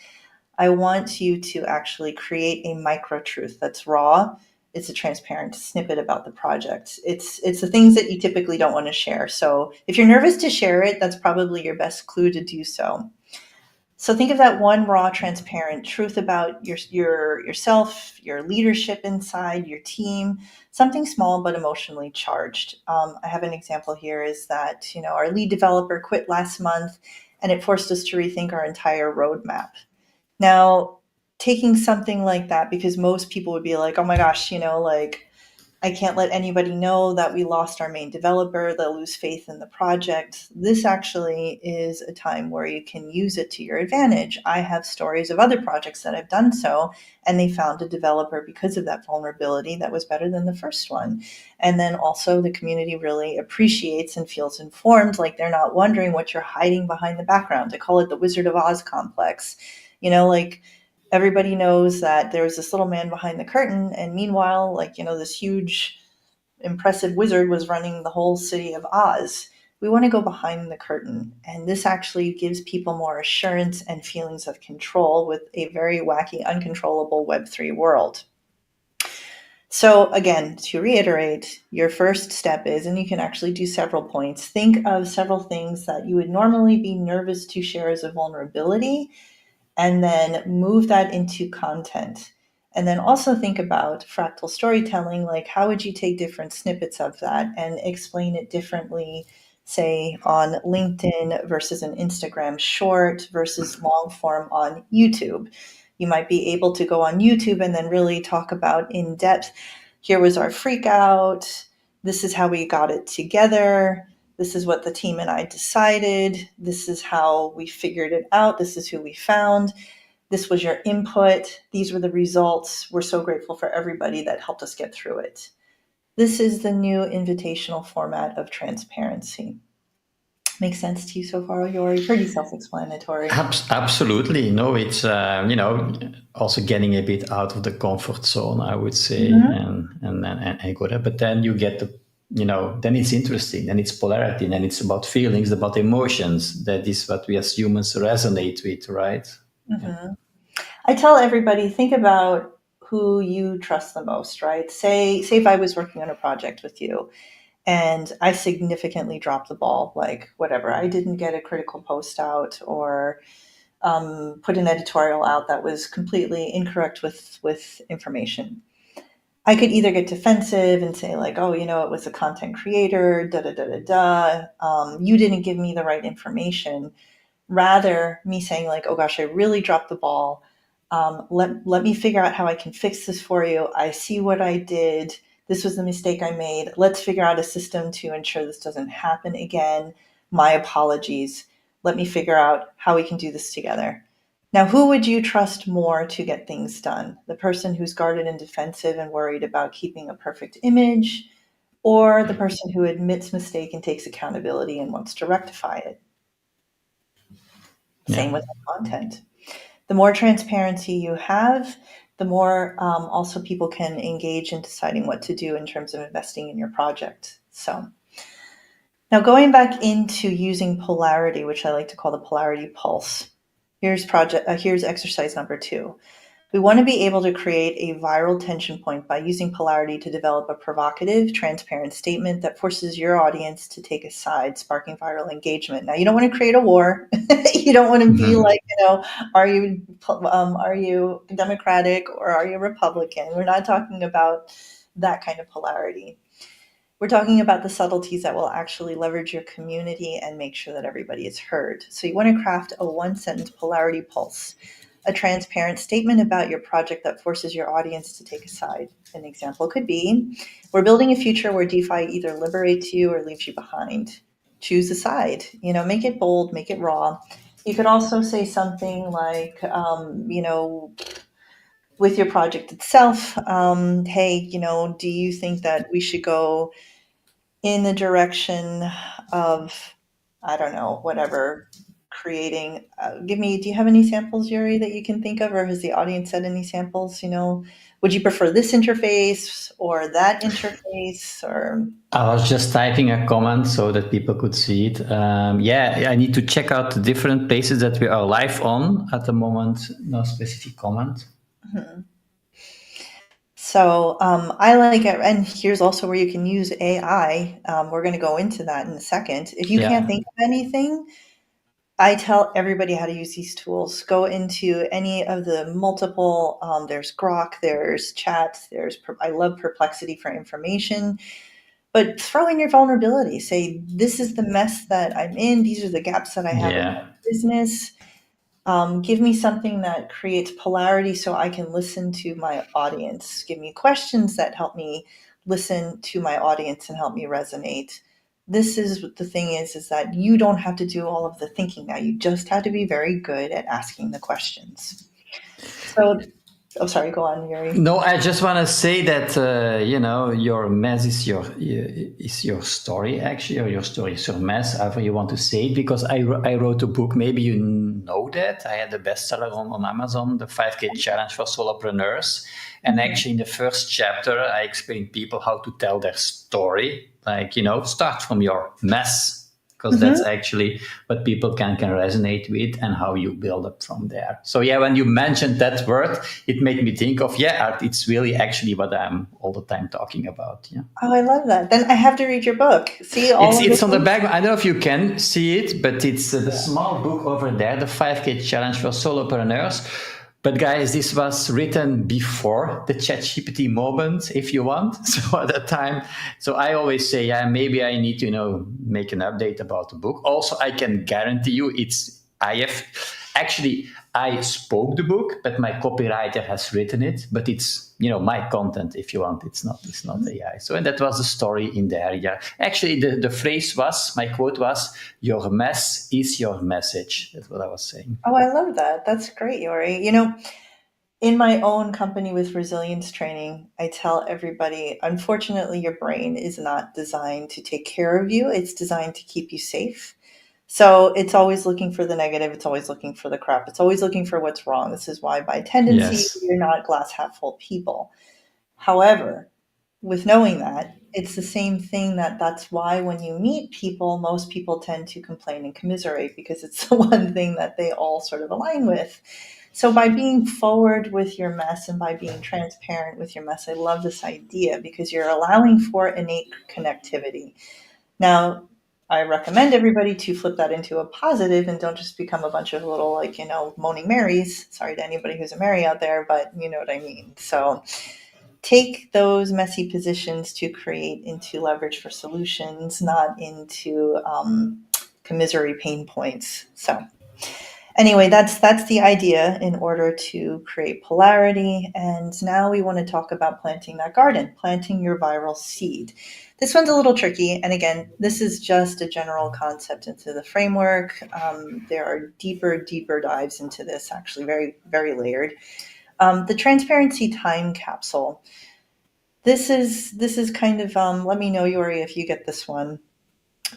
I want you to actually create a micro truth that's raw. It's a transparent snippet about the project. It's the things that you typically don't want to share. So if you're nervous to share it, that's probably your best clue to do so. So think of that one raw, transparent truth about yourself, your leadership inside your team, something small but emotionally charged. I have an example here is that, our lead developer quit last month and it forced us to rethink our entire roadmap. Now, taking something like that, because most people would be like, oh my gosh, like I can't let anybody know that we lost our main developer. They'll lose faith in the project. This actually is a time where you can use it to your advantage. I have stories of other projects that I've done so, and they found a developer because of that vulnerability that was better than the first one. And then also the community really appreciates and feels informed, like they're not wondering what you're hiding behind the background. I call it the Wizard of Oz complex. Like everybody knows that there's this little man behind the curtain, and meanwhile, this huge impressive wizard was running the whole city of Oz. We want to go behind the curtain, and this actually gives people more assurance and feelings of control with a very wacky, uncontrollable Web3 world. So again, to reiterate, your first step is, and you can actually do several points, think of several things that you would normally be nervous to share as a vulnerability, and then move that into content. And then also think about fractal storytelling, like how would you take different snippets of that and explain it differently, say on LinkedIn versus an Instagram short versus long form on YouTube. You might be able to go on YouTube and then really talk about in depth, here was our freak out, this is how we got it together, this is what the team and I decided, this is how we figured it out, this is who we found, this was your input, these were the results. We're so grateful for everybody that helped us get through it. This is the new invitational format of transparency. Makes sense to you so far, Yori? Pretty self-explanatory. Absolutely. No, it's, also getting a bit out of the comfort zone, I would say, Mm-hmm. and go there. But then you get then it's interesting, and it's polarity, and it's about feelings, about emotions. That is what we as humans resonate with, right? Yeah. Mm-hmm. I tell everybody, think about who you trust the most, right? Say if I was working on a project with you and I significantly dropped the ball, like whatever, I didn't get a critical post out or put an editorial out that was completely incorrect with information. I could either get defensive and say like, oh, it was a content creator, da da da da da. You didn't give me the right information. Rather, me saying like, oh gosh, I really dropped the ball. Let me figure out how I can fix this for you. I see what I did. This was the mistake I made. Let's figure out a system to ensure this doesn't happen again. My apologies. Let me figure out how we can do this together. Now, who would you trust more to get things done? The person who's guarded and defensive and worried about keeping a perfect image, or the person who admits mistake and takes accountability and wants to rectify it? Yeah. Same with the content. The more transparency you have, the more also people can engage in deciding what to do in terms of investing in your project. So now going back into using polarity, which I like to call the polarity pulse. Here's exercise number 2. We want to be able to create a viral tension point by using polarity to develop a provocative, transparent statement that forces your audience to take a side, sparking viral engagement. Now, you don't want to create a war. You don't want to be Mhm. like, are you Democratic or are you Republican? We're not talking about that kind of polarity. We're talking about the subtleties that will actually leverage your community and make sure that everybody is heard. So you want to craft a one-sentence polarity pulse. a transparent statement about your project that forces your audience to take a side. An example could be, we're building a future where DeFi either liberates you or leaves you behind. Choose a side, make it bold, make it raw. You could also say something like, with your project itself, hey, do you think that we should go in the direction of, I don't know, whatever, creating, do you have any samples, Yuri, that you can think of, or has the audience said any samples? Would you prefer this interface or that interface, or? I was just typing a comment so that people could see it. Yeah, I need to check out the different places that we are live on at the moment. No specific comment. Mhm. So I like it, and here's also where you can use AI. We're going to go into that in a second. If you can't Yeah, think of anything, I tell everybody how to use these tools. Go into any of the multiple. There's Grok, there's Chat, I love Perplexity for information. But throw in your vulnerability. Say, this is the mess that I'm in. These are the gaps that I have in my yeah. business. Give me something that creates polarity so I can listen to my audience. Give me questions that help me listen to my audience and help me resonate. This is the thing is that you don't have to do all of the thinking now. You just have to be very good at asking the questions. So, oh, sorry, go on, Yuri. No, I just want to say that your mess is your story actually, or your story is your mess, however you want to say it. Because I wrote a book. Maybe you know that I had a bestseller on Amazon, the 5K challenge for solopreneurs. And Mhm. actually, in the first chapter, I explain people how to tell their story. Like start from your mess, because that's Mhm. actually what people can resonate with, and how you build up from there. So yeah, when you mentioned that word, it made me think of, art. It's really actually what I'm all the time talking about. Yeah, Oh, I love that. Then I have to read your book. See it's all of the it's on the things. back. I don't know if you can see it, but it's the small book over there, the 5K challenge for solopreneurs. But guys, this was written before the ChatGPT moment, if you want. So at that time, so I always say, yeah, maybe I need to, make an update about the book. Also, I can guarantee you, I have actually, I spoke the book, but my copywriter has written it. But it's my content, if you want. It's not AI. So, and that was the story in there. Yeah, actually, the phrase was, my quote was, "Your mess is your message." That's what I was saying. Oh, I love that. That's great, Yuri. In my own company with resilience training, I tell everybody, unfortunately, your brain is not designed to take care of you. It's designed to keep you safe. So it's always looking for the negative. It's always looking for the crap. It's always looking for what's wrong. This is why, by tendency, Yes. we're not glass half full people. However, with knowing that, it's the same thing that's why when you meet people, most people tend to complain and commiserate because it's the one thing that they all sort of align with. So by being forward with your mess and by being transparent with your mess, I love this idea because you're allowing for innate connectivity. Now, I recommend everybody to flip that into a positive and don't just become a bunch of little, moaning Marys. Sorry to anybody who's a Mary out there, but you know what I mean. So take those messy positions to create into leverage for solutions, not into commisery pain points. So anyway, that's the idea in order to create polarity. And now we want to talk about planting that garden, planting your viral seed. This one's a little tricky. And again, this is just a general concept into the framework. There are deeper dives into this, actually, very, very layered. The transparency time capsule. This is kind of let me know, Yuri, if you get this one.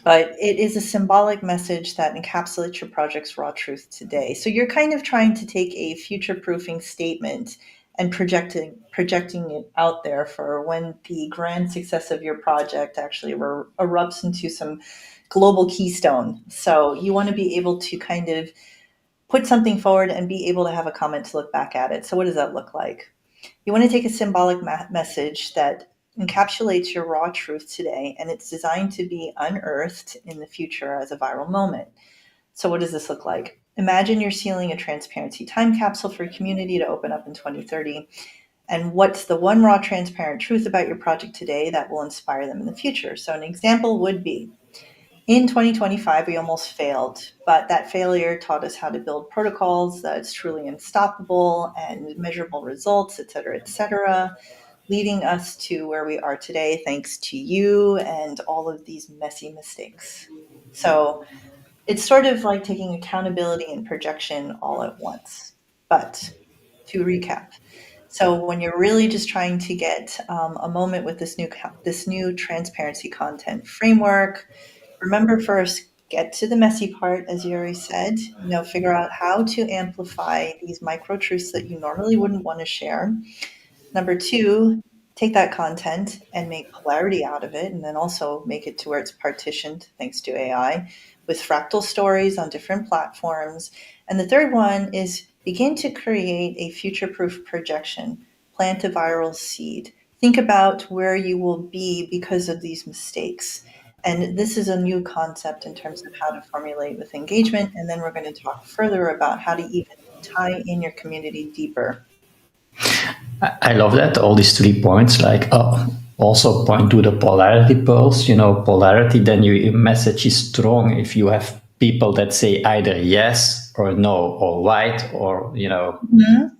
But it is a symbolic message that encapsulates your project's raw truth today. So you're kind of trying to take a future proofing statement and projecting it out there for when the grand success of your project actually erupts into some global keystone. So you want to be able to kind of put something forward and be able to have a comment to look back at it. So what does that look like? You want to take a symbolic message that encapsulates your raw truth today, and it's designed to be unearthed in the future as a viral moment. So, what does this look like? Imagine you're sealing a transparency time capsule for your community to open up in 2030. And what's the one raw, transparent truth about your project today that will inspire them in the future? So, an example would be In 2025, we almost failed, but that failure taught us how to build protocols that's truly unstoppable and measurable results, et cetera, leading us to where we are today, thanks to you and all of these messy mistakes. So it's sort of like taking accountability and projection all at once. But to recap, so when you're really just trying to get a moment with this new transparency content framework, remember first, get to the messy part, as you already said. Figure out how to amplify these micro truths that you normally wouldn't want to share. Number two, take that content and make polarity out of it, and then also make it to where it's partitioned, thanks to AI, with fractal stories on different platforms. And the third one is begin to create a future proof projection, plant a viral seed. Think about where you will be because of these mistakes. And this is a new concept in terms of how to formulate with engagement. And then we're going to talk further about how to even tie in your community deeper. I love that, all these 3 points, like also point to the polarity pulse. Polarity, then your message is strong if you have people that say either yes or no or white or Mhm.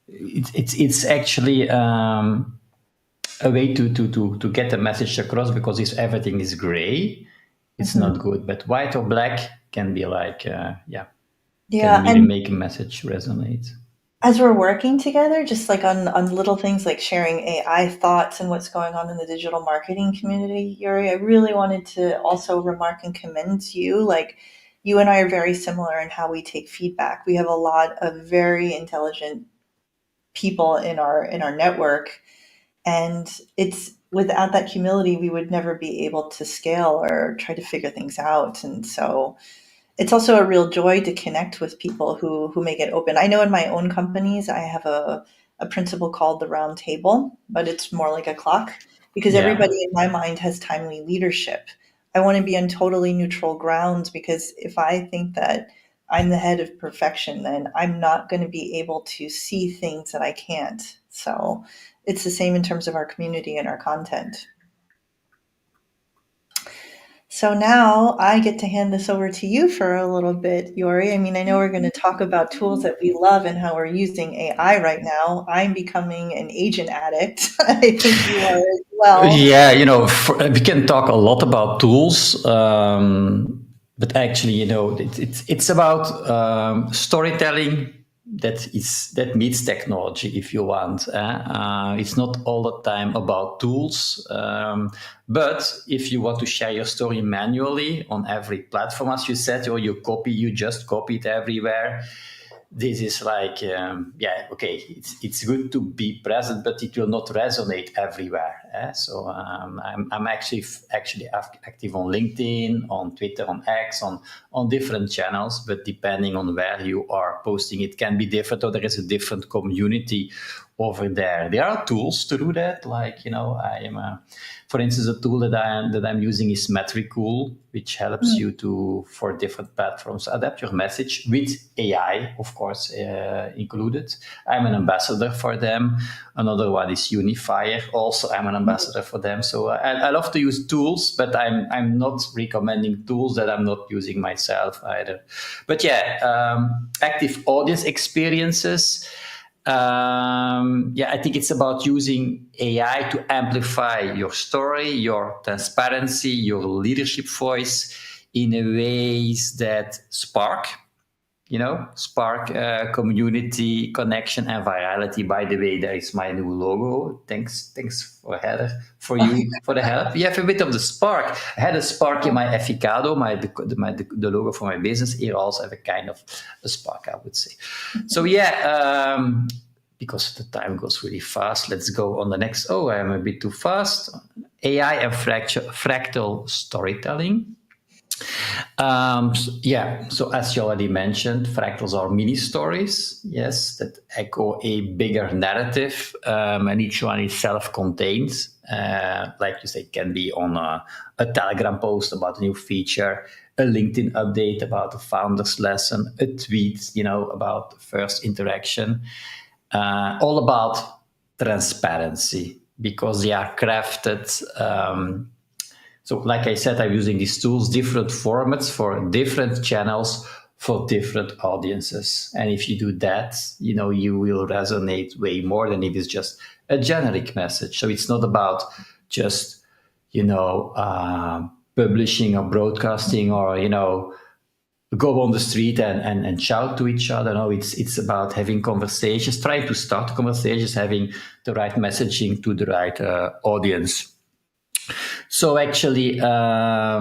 it's actually a way to get the message across, because if everything is gray, it's Mhm. not good. But white or black can be like can Yeah, really and make a message resonate. as we're working together, just like on little things like sharing AI thoughts and what's going on in the digital marketing community, Yuri, I really wanted to also remark and commend you. Like, you and I are very similar in how we take feedback. We have a lot of very intelligent people in our network, and it's without that humility, we would never be able to scale or try to figure things out. And so it's also a real joy to connect with people who make it open. I know in my own companies, I have a principle called the round table, but it's more like a clock because Yeah. everybody in my mind has timely leadership. I want to be on totally neutral grounds because if I think that I'm the head of perfection, then I'm not going to be able to see things that I can't. So it's the same in terms of our community and our content. So now I get to hand this over to you for a little bit, Yori. I mean, I know we're going to talk about tools that we love and how we're using AI right now. I'm becoming an agent addict. I think you are as well. Yeah, we can talk a lot about tools, but actually, it's about storytelling that meets technology, if you want. It's not all the time about tools, but if you want to share your story manually on every platform, as you said, or you just copy it everywhere. This is like okay, it's good to be present, but it will not resonate everywhere. So I'm actually active on LinkedIn, on Twitter, on X, on different channels, but depending on where you are posting, it can be different, or there is a different community over there. There are tools to do that, like I am for instance, a tool that I'm using is Metricool, which helps you to, for different platforms, adapt your message with AI, of course, included. I'm an ambassador for them. Another one is Unifier. Also, I'm an ambassador for them. So I love to use tools, but I'm not recommending tools that I'm not using myself either. But yeah, active audience experiences. I think it's about using AI to amplify your story, your transparency, your leadership voice in a ways that spark community connection and virality. By the way, there is my new logo. Thanks for Heather, for the help. You have a bit of the spark. I had a spark in my Efficado, the logo for my business. Here also have a kind of a spark, I would say. So yeah, because the time goes really fast, let's go on the next. Oh, I am a bit too fast. AI and fractal storytelling. So as you already mentioned, fractals are mini stories, yes, that echo a bigger narrative, and each one is self-contained. Like you say, it can be on a Telegram post about a new feature, a LinkedIn update about a founder's lesson, a tweet, about the first interaction, all about transparency, because they are crafted So like I said, I'm using these tools, different formats for different channels for different audiences. And if you do that, you will resonate way more than if it's just a generic message. So it's not about just, publishing or broadcasting or, go on the street and shout to each other. No, it's about having conversations, trying to start conversations, having the right messaging to the right audience. So actually, I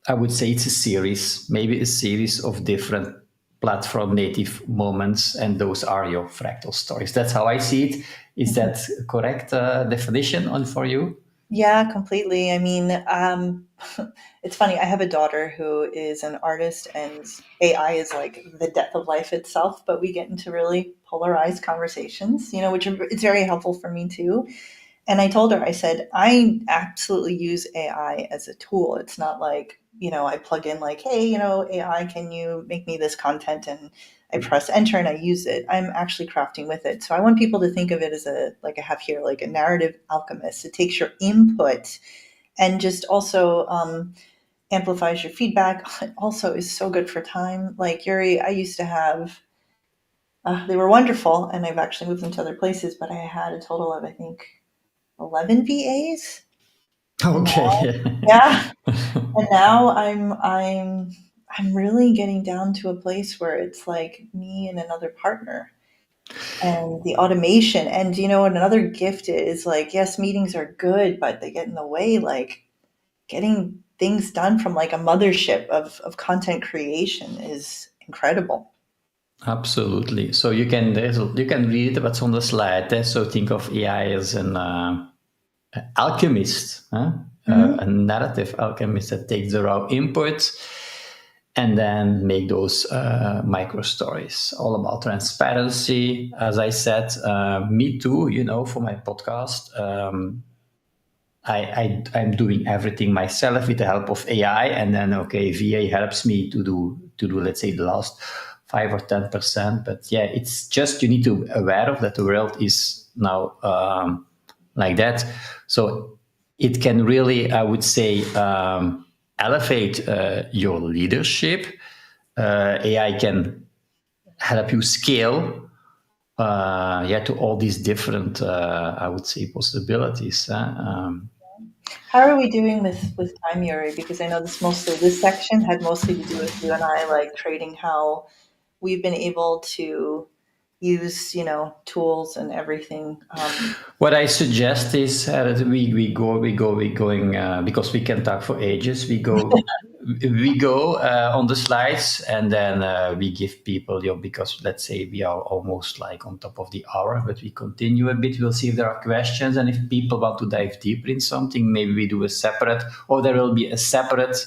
would say it's a series, maybe a series of different platform native moments, and those are your fractal stories. That's how I see it. Is that correct definition on for you? Yeah, completely. I mean, it's funny. I have a daughter who is an artist, and AI is like the death of life itself. But we get into really polarized conversations, which it's very helpful for me too. And I told her, I said, I absolutely use AI as a tool. It's not like, I plug in like, hey, AI, can you make me this content? And I press enter and I use it. I'm actually crafting with it. So I want people to think of it as like I have here, like a narrative alchemist. It takes your input and just also amplifies your feedback. It also is so good for time. Like Yuri, I used to have, they were wonderful, and I've actually moved them to other places, but I had a total of, I think, 11 VAs. And now, Okay. yeah, and now I'm really getting down to a place where it's like me and another partner, and the automation. And what another gift is, like, yes, meetings are good, but they get in the way, like getting things done from like a mothership of content creation is incredible. Absolutely. So you can read what's on the slide. So think of AI as an alchemist, huh? Mhm. A narrative alchemist that takes the raw input and then make those micro stories, all about transparency. As I said, me too, for my podcast. I'm doing everything myself with the help of AI, and then VA helps me to do let's say the last 5 or 10%. But yeah, it's just you need to be aware of that the world is now like that. So it can really, I would say, elevate your leadership. AI can help you scale. To all these different, I would say, possibilities. How are we doing with time, Yuri? Because I know this section had mostly to do with you and I, like trading how we've been able to use, tools and everything. What I suggest is that we going because we can talk for ages. We go on the slides, and then we give people, because let's say we are almost like on top of the hour, but we continue a bit. We'll see if there are questions, and if people want to dive deeper in something, maybe we do a separate, or there will be a separate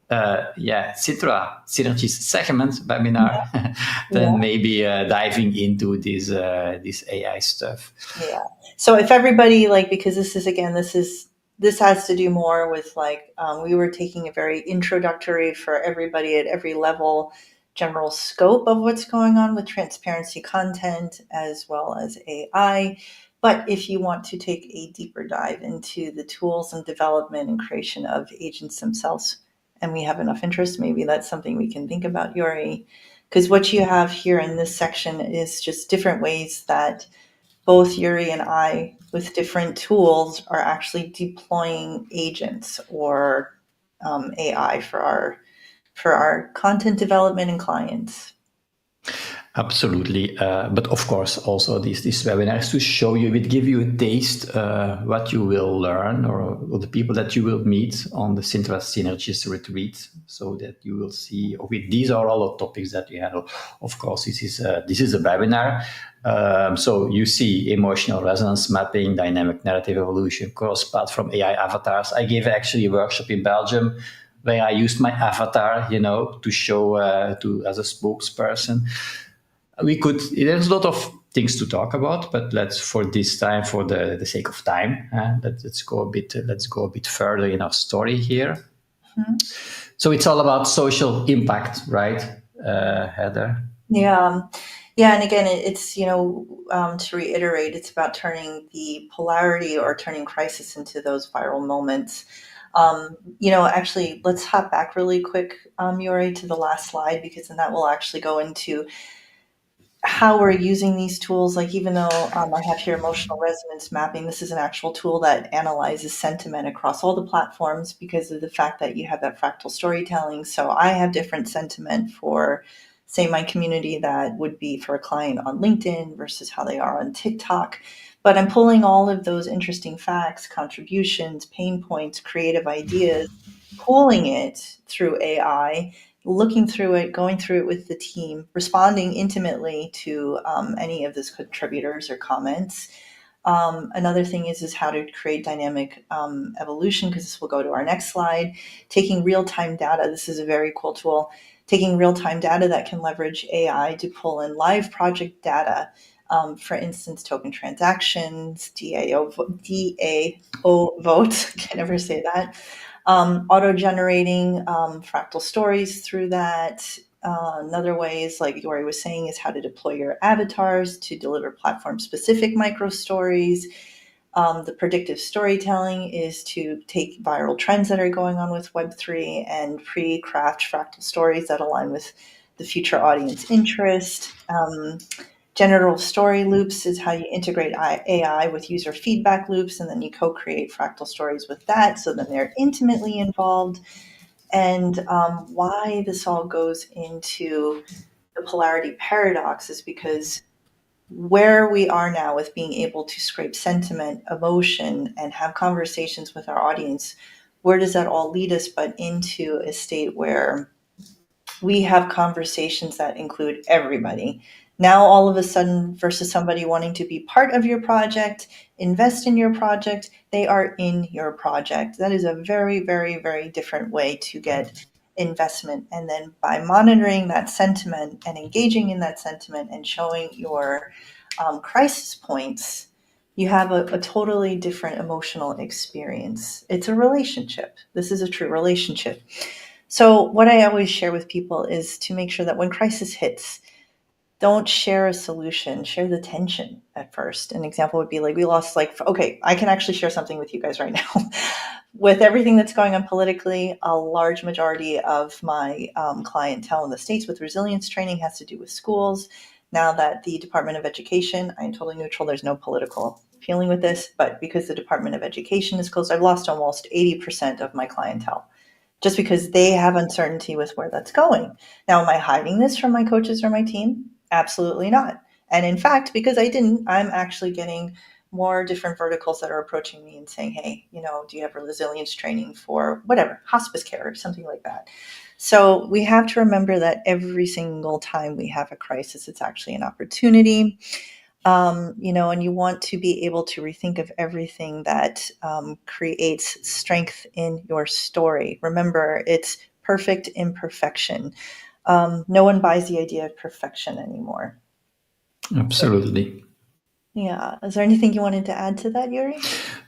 Sintra Synergies segment webinar, Yeah. then maybe diving into this AI stuff. Yeah. So if everybody, like, because this has to do more with like, we were taking a very introductory for everybody at every level, general scope of what's going on with transparency content as well as AI. But if you want to take a deeper dive into the tools and development and creation of agents themselves, and we have enough interest, maybe that's something we can think about, Yuri. Because what you have here in this section is just different ways that both Yuri and I, with different tools, are actually deploying agents or AI for our content development and clients. Absolutely, but of course, also these webinars to show you, it give you a taste what you will learn, or the people that you will meet on the Sintra Synergies retreat, so that you will see. Okay, these are all the topics that we handle. Of course, this is a webinar, so you see emotional resonance mapping, dynamic narrative evolution, cross-platform AI avatars. I gave actually a workshop in Belgium where I used my avatar, to show as a spokesperson. There's a lot of things to talk about, but let's, for this time, for the sake of time, let's go a bit further in our story here. Mhm. So it's all about social impact, right, Heather? Yeah. Yeah. And again, it's, to reiterate, it's about turning the polarity or turning crisis into those viral moments. Actually, let's hop back really quick, Yuri, to the last slide, because then that will actually go into how we're using these tools. Like, even though I have here emotional resonance mapping, this is an actual tool that analyzes sentiment across all the platforms because of the fact that you have that fractal storytelling. So I have different sentiment for, say, my community that would be for a client on LinkedIn versus how they are on TikTok. But I'm pulling all of those interesting facts, contributions, pain points, creative ideas, pulling it through AI, looking through it, going through it with the team, responding intimately to any of those contributors or comments. Another thing is how to create dynamic evolution, because this will go to our next slide. Taking real-time data. This is a very cool tool. Taking real-time data that can leverage AI to pull in live project data. For instance, token transactions, DAO votes, can never say that. Auto-generating fractal stories through that. Another way is, like Yori was saying, is how to deploy your avatars to deliver platform-specific micro stories. The predictive storytelling is to take viral trends that are going on with Web3 and pre-craft fractal stories that align with the future audience interest. Generative story loops is how you integrate AI with user feedback loops, and then you co-create fractal stories with that, so then they're intimately involved. And why this all goes into the polarity paradox is because where we are now with being able to scrape sentiment, emotion, and have conversations with our audience, where does that all lead us but into a state where we have conversations that include everybody. Now, all of a sudden, versus somebody wanting to be part of your project, invest in your project, they are in your project. That is a very, very, very different way to get investment. And then by monitoring that sentiment and engaging in that sentiment and showing your crisis points, you have a totally different emotional experience. It's a relationship. This is a true relationship. So, what I always share with people is to make sure that when crisis hits, don't share a solution, share the tension at first. An example would be like, we lost, like, okay, I can actually share something with you guys right now. With everything that's going on politically, a large majority of my clientele in the States with resilience training has to do with schools. Now that the Department of Education, I'm totally neutral, there's no political feeling with this, but because the Department of Education is closed, I've lost almost 80% of my clientele just because they have uncertainty with where that's going. Now, am I hiding this from my coaches or my team? Absolutely not. And in fact, because I didn't, I'm actually getting more different verticals that are approaching me and saying, hey, do you have resilience training for whatever, hospice care or something like that? So we have to remember that every single time we have a crisis, it's actually an opportunity. And you want to be able to rethink of everything that creates strength in your story. Remember, it's perfect imperfection. No one buys the idea of perfection anymore. Absolutely. Yeah. Is there anything you wanted to add to that, Yuri?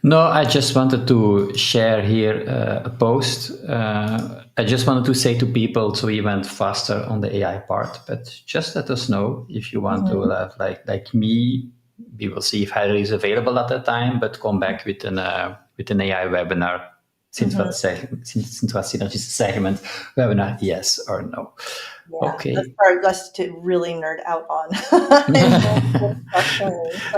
No, I just wanted to share here a post. I just wanted to say to people, so we went faster on the AI part, but just let us know if you want to have like me. We will see if Heather is available at that time, but come back with an AI webinar. Sintra Synergies segment webinar, yes or no. Yeah, that's Okay. part us to really nerd out on. The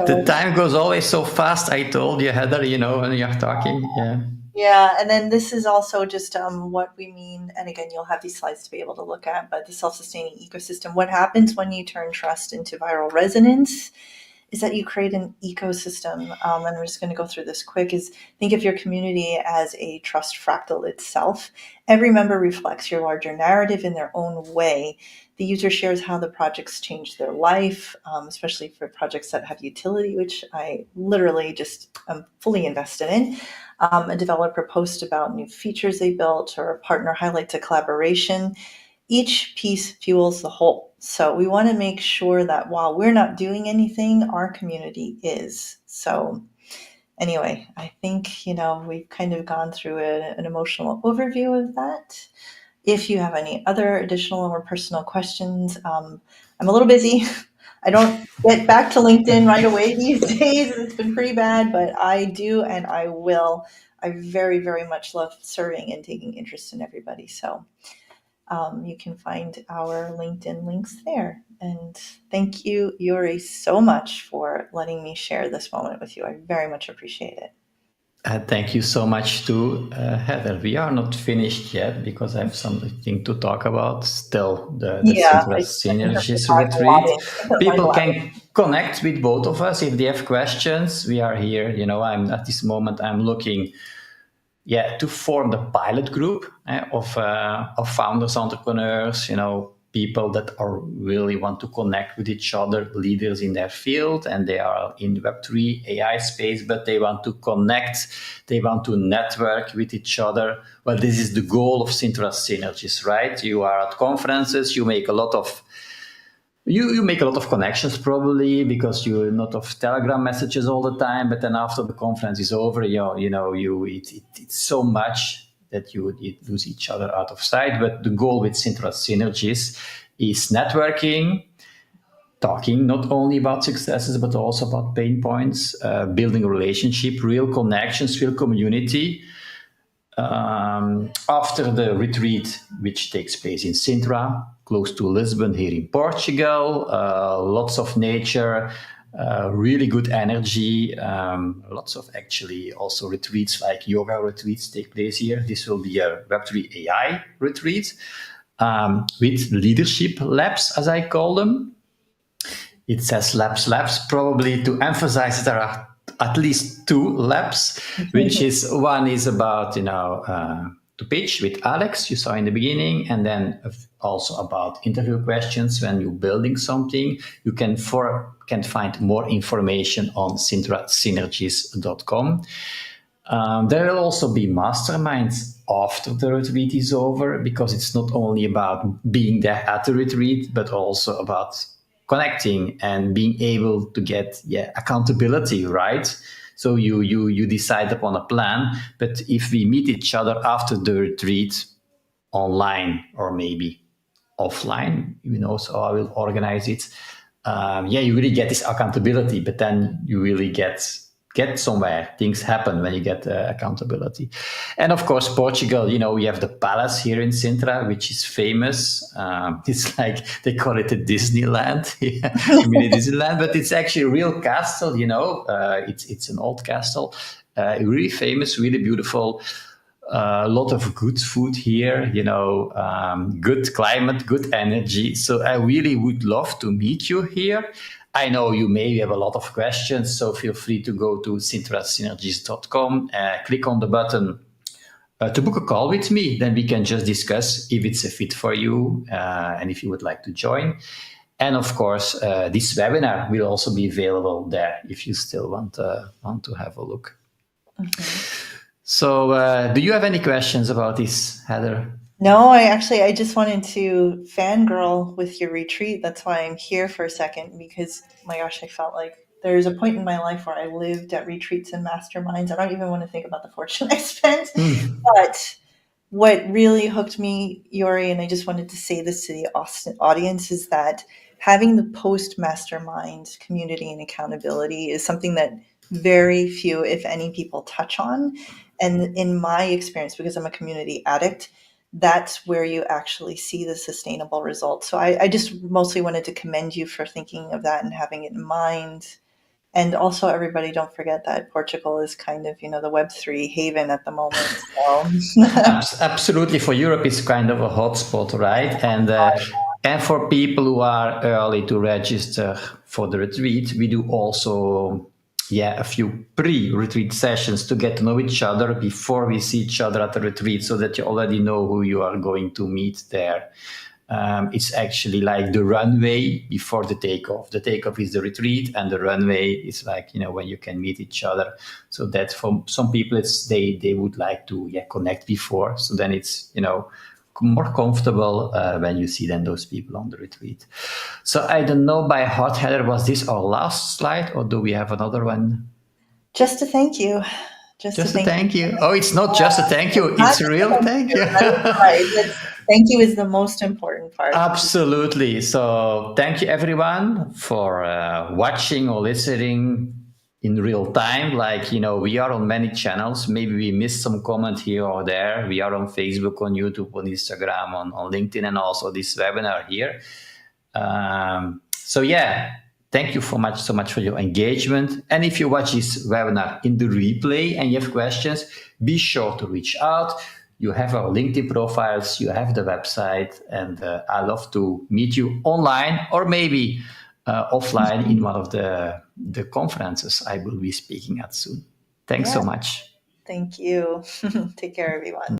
So, time goes always so fast. I told you, Heather, when you're talking. Yeah. yeah, and then this is also just what we mean. And again, you'll have these slides to be able to look at, but the self-sustaining ecosystem. What happens when you turn trust into viral resonance is that you create an ecosystem. And we're just going to go through this quick. Is think of your community as a trust fractal itself. Every member reflects your larger narrative in their own way. The user shares how the projects change their life, especially for projects that have utility, which I literally just am fully invested in. A developer posts about new features they built, or a partner highlights a collaboration. Each piece fuels the whole. So we want to make sure that while we're not doing anything, our community is. So anyway, I think, we've kind of gone through an emotional overview of that. If you have any other additional or personal questions, I'm a little busy. I don't get back to LinkedIn right away these days. It's been pretty bad, but I do and I will. I very, very much love serving and taking interest in everybody. So you can find our LinkedIn links there. And thank you, Yuri, so much for letting me share this moment with you. I very much appreciate it. Thank you so much too, Heather. We are not finished yet because I have something to talk about still, the Yeah, Sintra I think I've been Synergies talking a lot retreat. in my People life. can connect with both of us if they have questions. We are here. I'm at this moment, I'm looking to form the pilot group of founders, entrepreneurs, people that are really want to connect with each other, leaders in their field, and they are in Web3 AI space, but they want to connect, they want to network with each other. Well, this is the goal of Sintra Synergies, right? You are at conferences, you make a lot of you make a lot of connections probably because you not of Telegram messages all the time, but then after the conference is over, it's so much that you lose each other out of sight. But the goal with Sintra Synergies is networking, talking not only about successes but also about pain points, building a relationship, real connections, real community. After the retreat, which takes place in Sintra, close to Lisbon, here in Portugal, lots of nature, really good energy, lots of actually also retreats like yoga retreats take place here. This will be a Web3 AI retreat with leadership labs, as I call them. It says labs, probably to emphasize there are at least two labs, which is one is about, to pitch with Alex, you saw in the beginning, and then also about interview questions when you're building something. You can find more information on sintrasynergies.com. There will also be masterminds after the retreat is over, because it's not only about being there at the retreat, but also about connecting and being able to get accountability, right? So you decide upon a plan, but if we meet each other after the retreat online or maybe offline, so I will organize it. You really get this accountability, but then you really get somewhere. Things happen when you get accountability. And of course, Portugal, we have the palace here in Sintra, which is famous. It's like they call it a Disneyland, mini Disneyland, but it's actually a real castle. It's an old castle, really famous, really beautiful. A lot of good food here, good climate, good energy. So I really would love to meet you here. I know you maybe have a lot of questions, so feel free to go to sintrasynergies.com, click on the button to book a call with me. Then we can just discuss if it's a fit for you and if you would like to join. And of course, this webinar will also be available there if you still want to have a look. Mm-hmm. So do you have any questions about this, Heather? No, I just wanted to fangirl with your retreat. That's why I'm here for a second, because my gosh, I felt like there's a point in my life where I lived at retreats and masterminds. I don't even want to think about the fortune I spent. But what really hooked me, Yuri, and I just wanted to say this to the audience, is that having the post mastermind community and accountability is something that very few, if any, people touch on. And in my experience, because I'm a community addict, that's where you actually see the sustainable results. So I just mostly wanted to commend you for thinking of that and having it in mind. And also, everybody, don't forget that Portugal is kind of, the Web3 haven at the moment. So. Absolutely. For Europe, it's kind of a hotspot, right? And for people who are early to register for the retreat, we do also a few pre-retreat sessions to get to know each other before we see each other at the retreat, so that you already know who you are going to meet there. It's actually like the runway before the takeoff. The takeoff is the retreat, and the runway is like, when you can meet each other. So that for some people, it's they would like to connect before. So then it's, more comfortable when you see then those people on the retreat. So I don't know by heart, Heather, was this our last slide, or do we have another one? Just to thank you. Just a thank you. Oh, it's not just a thank you. It's a real thank you. Right. Thank you is the most important part. Absolutely. So thank you, everyone, for watching or listening. in real time. Like, we are on many channels. Maybe we missed some comment here or there. We are on Facebook, on YouTube, on Instagram, on LinkedIn, and also this webinar here. So yeah, thank you so much for your engagement. And if you watch this webinar in the replay and you have questions, be sure to reach out. You have our LinkedIn profiles, you have the website, and I love to meet you online or maybe offline in one of the conferences I will be speaking at soon. Thanks so much. Thank you. Take care, everyone.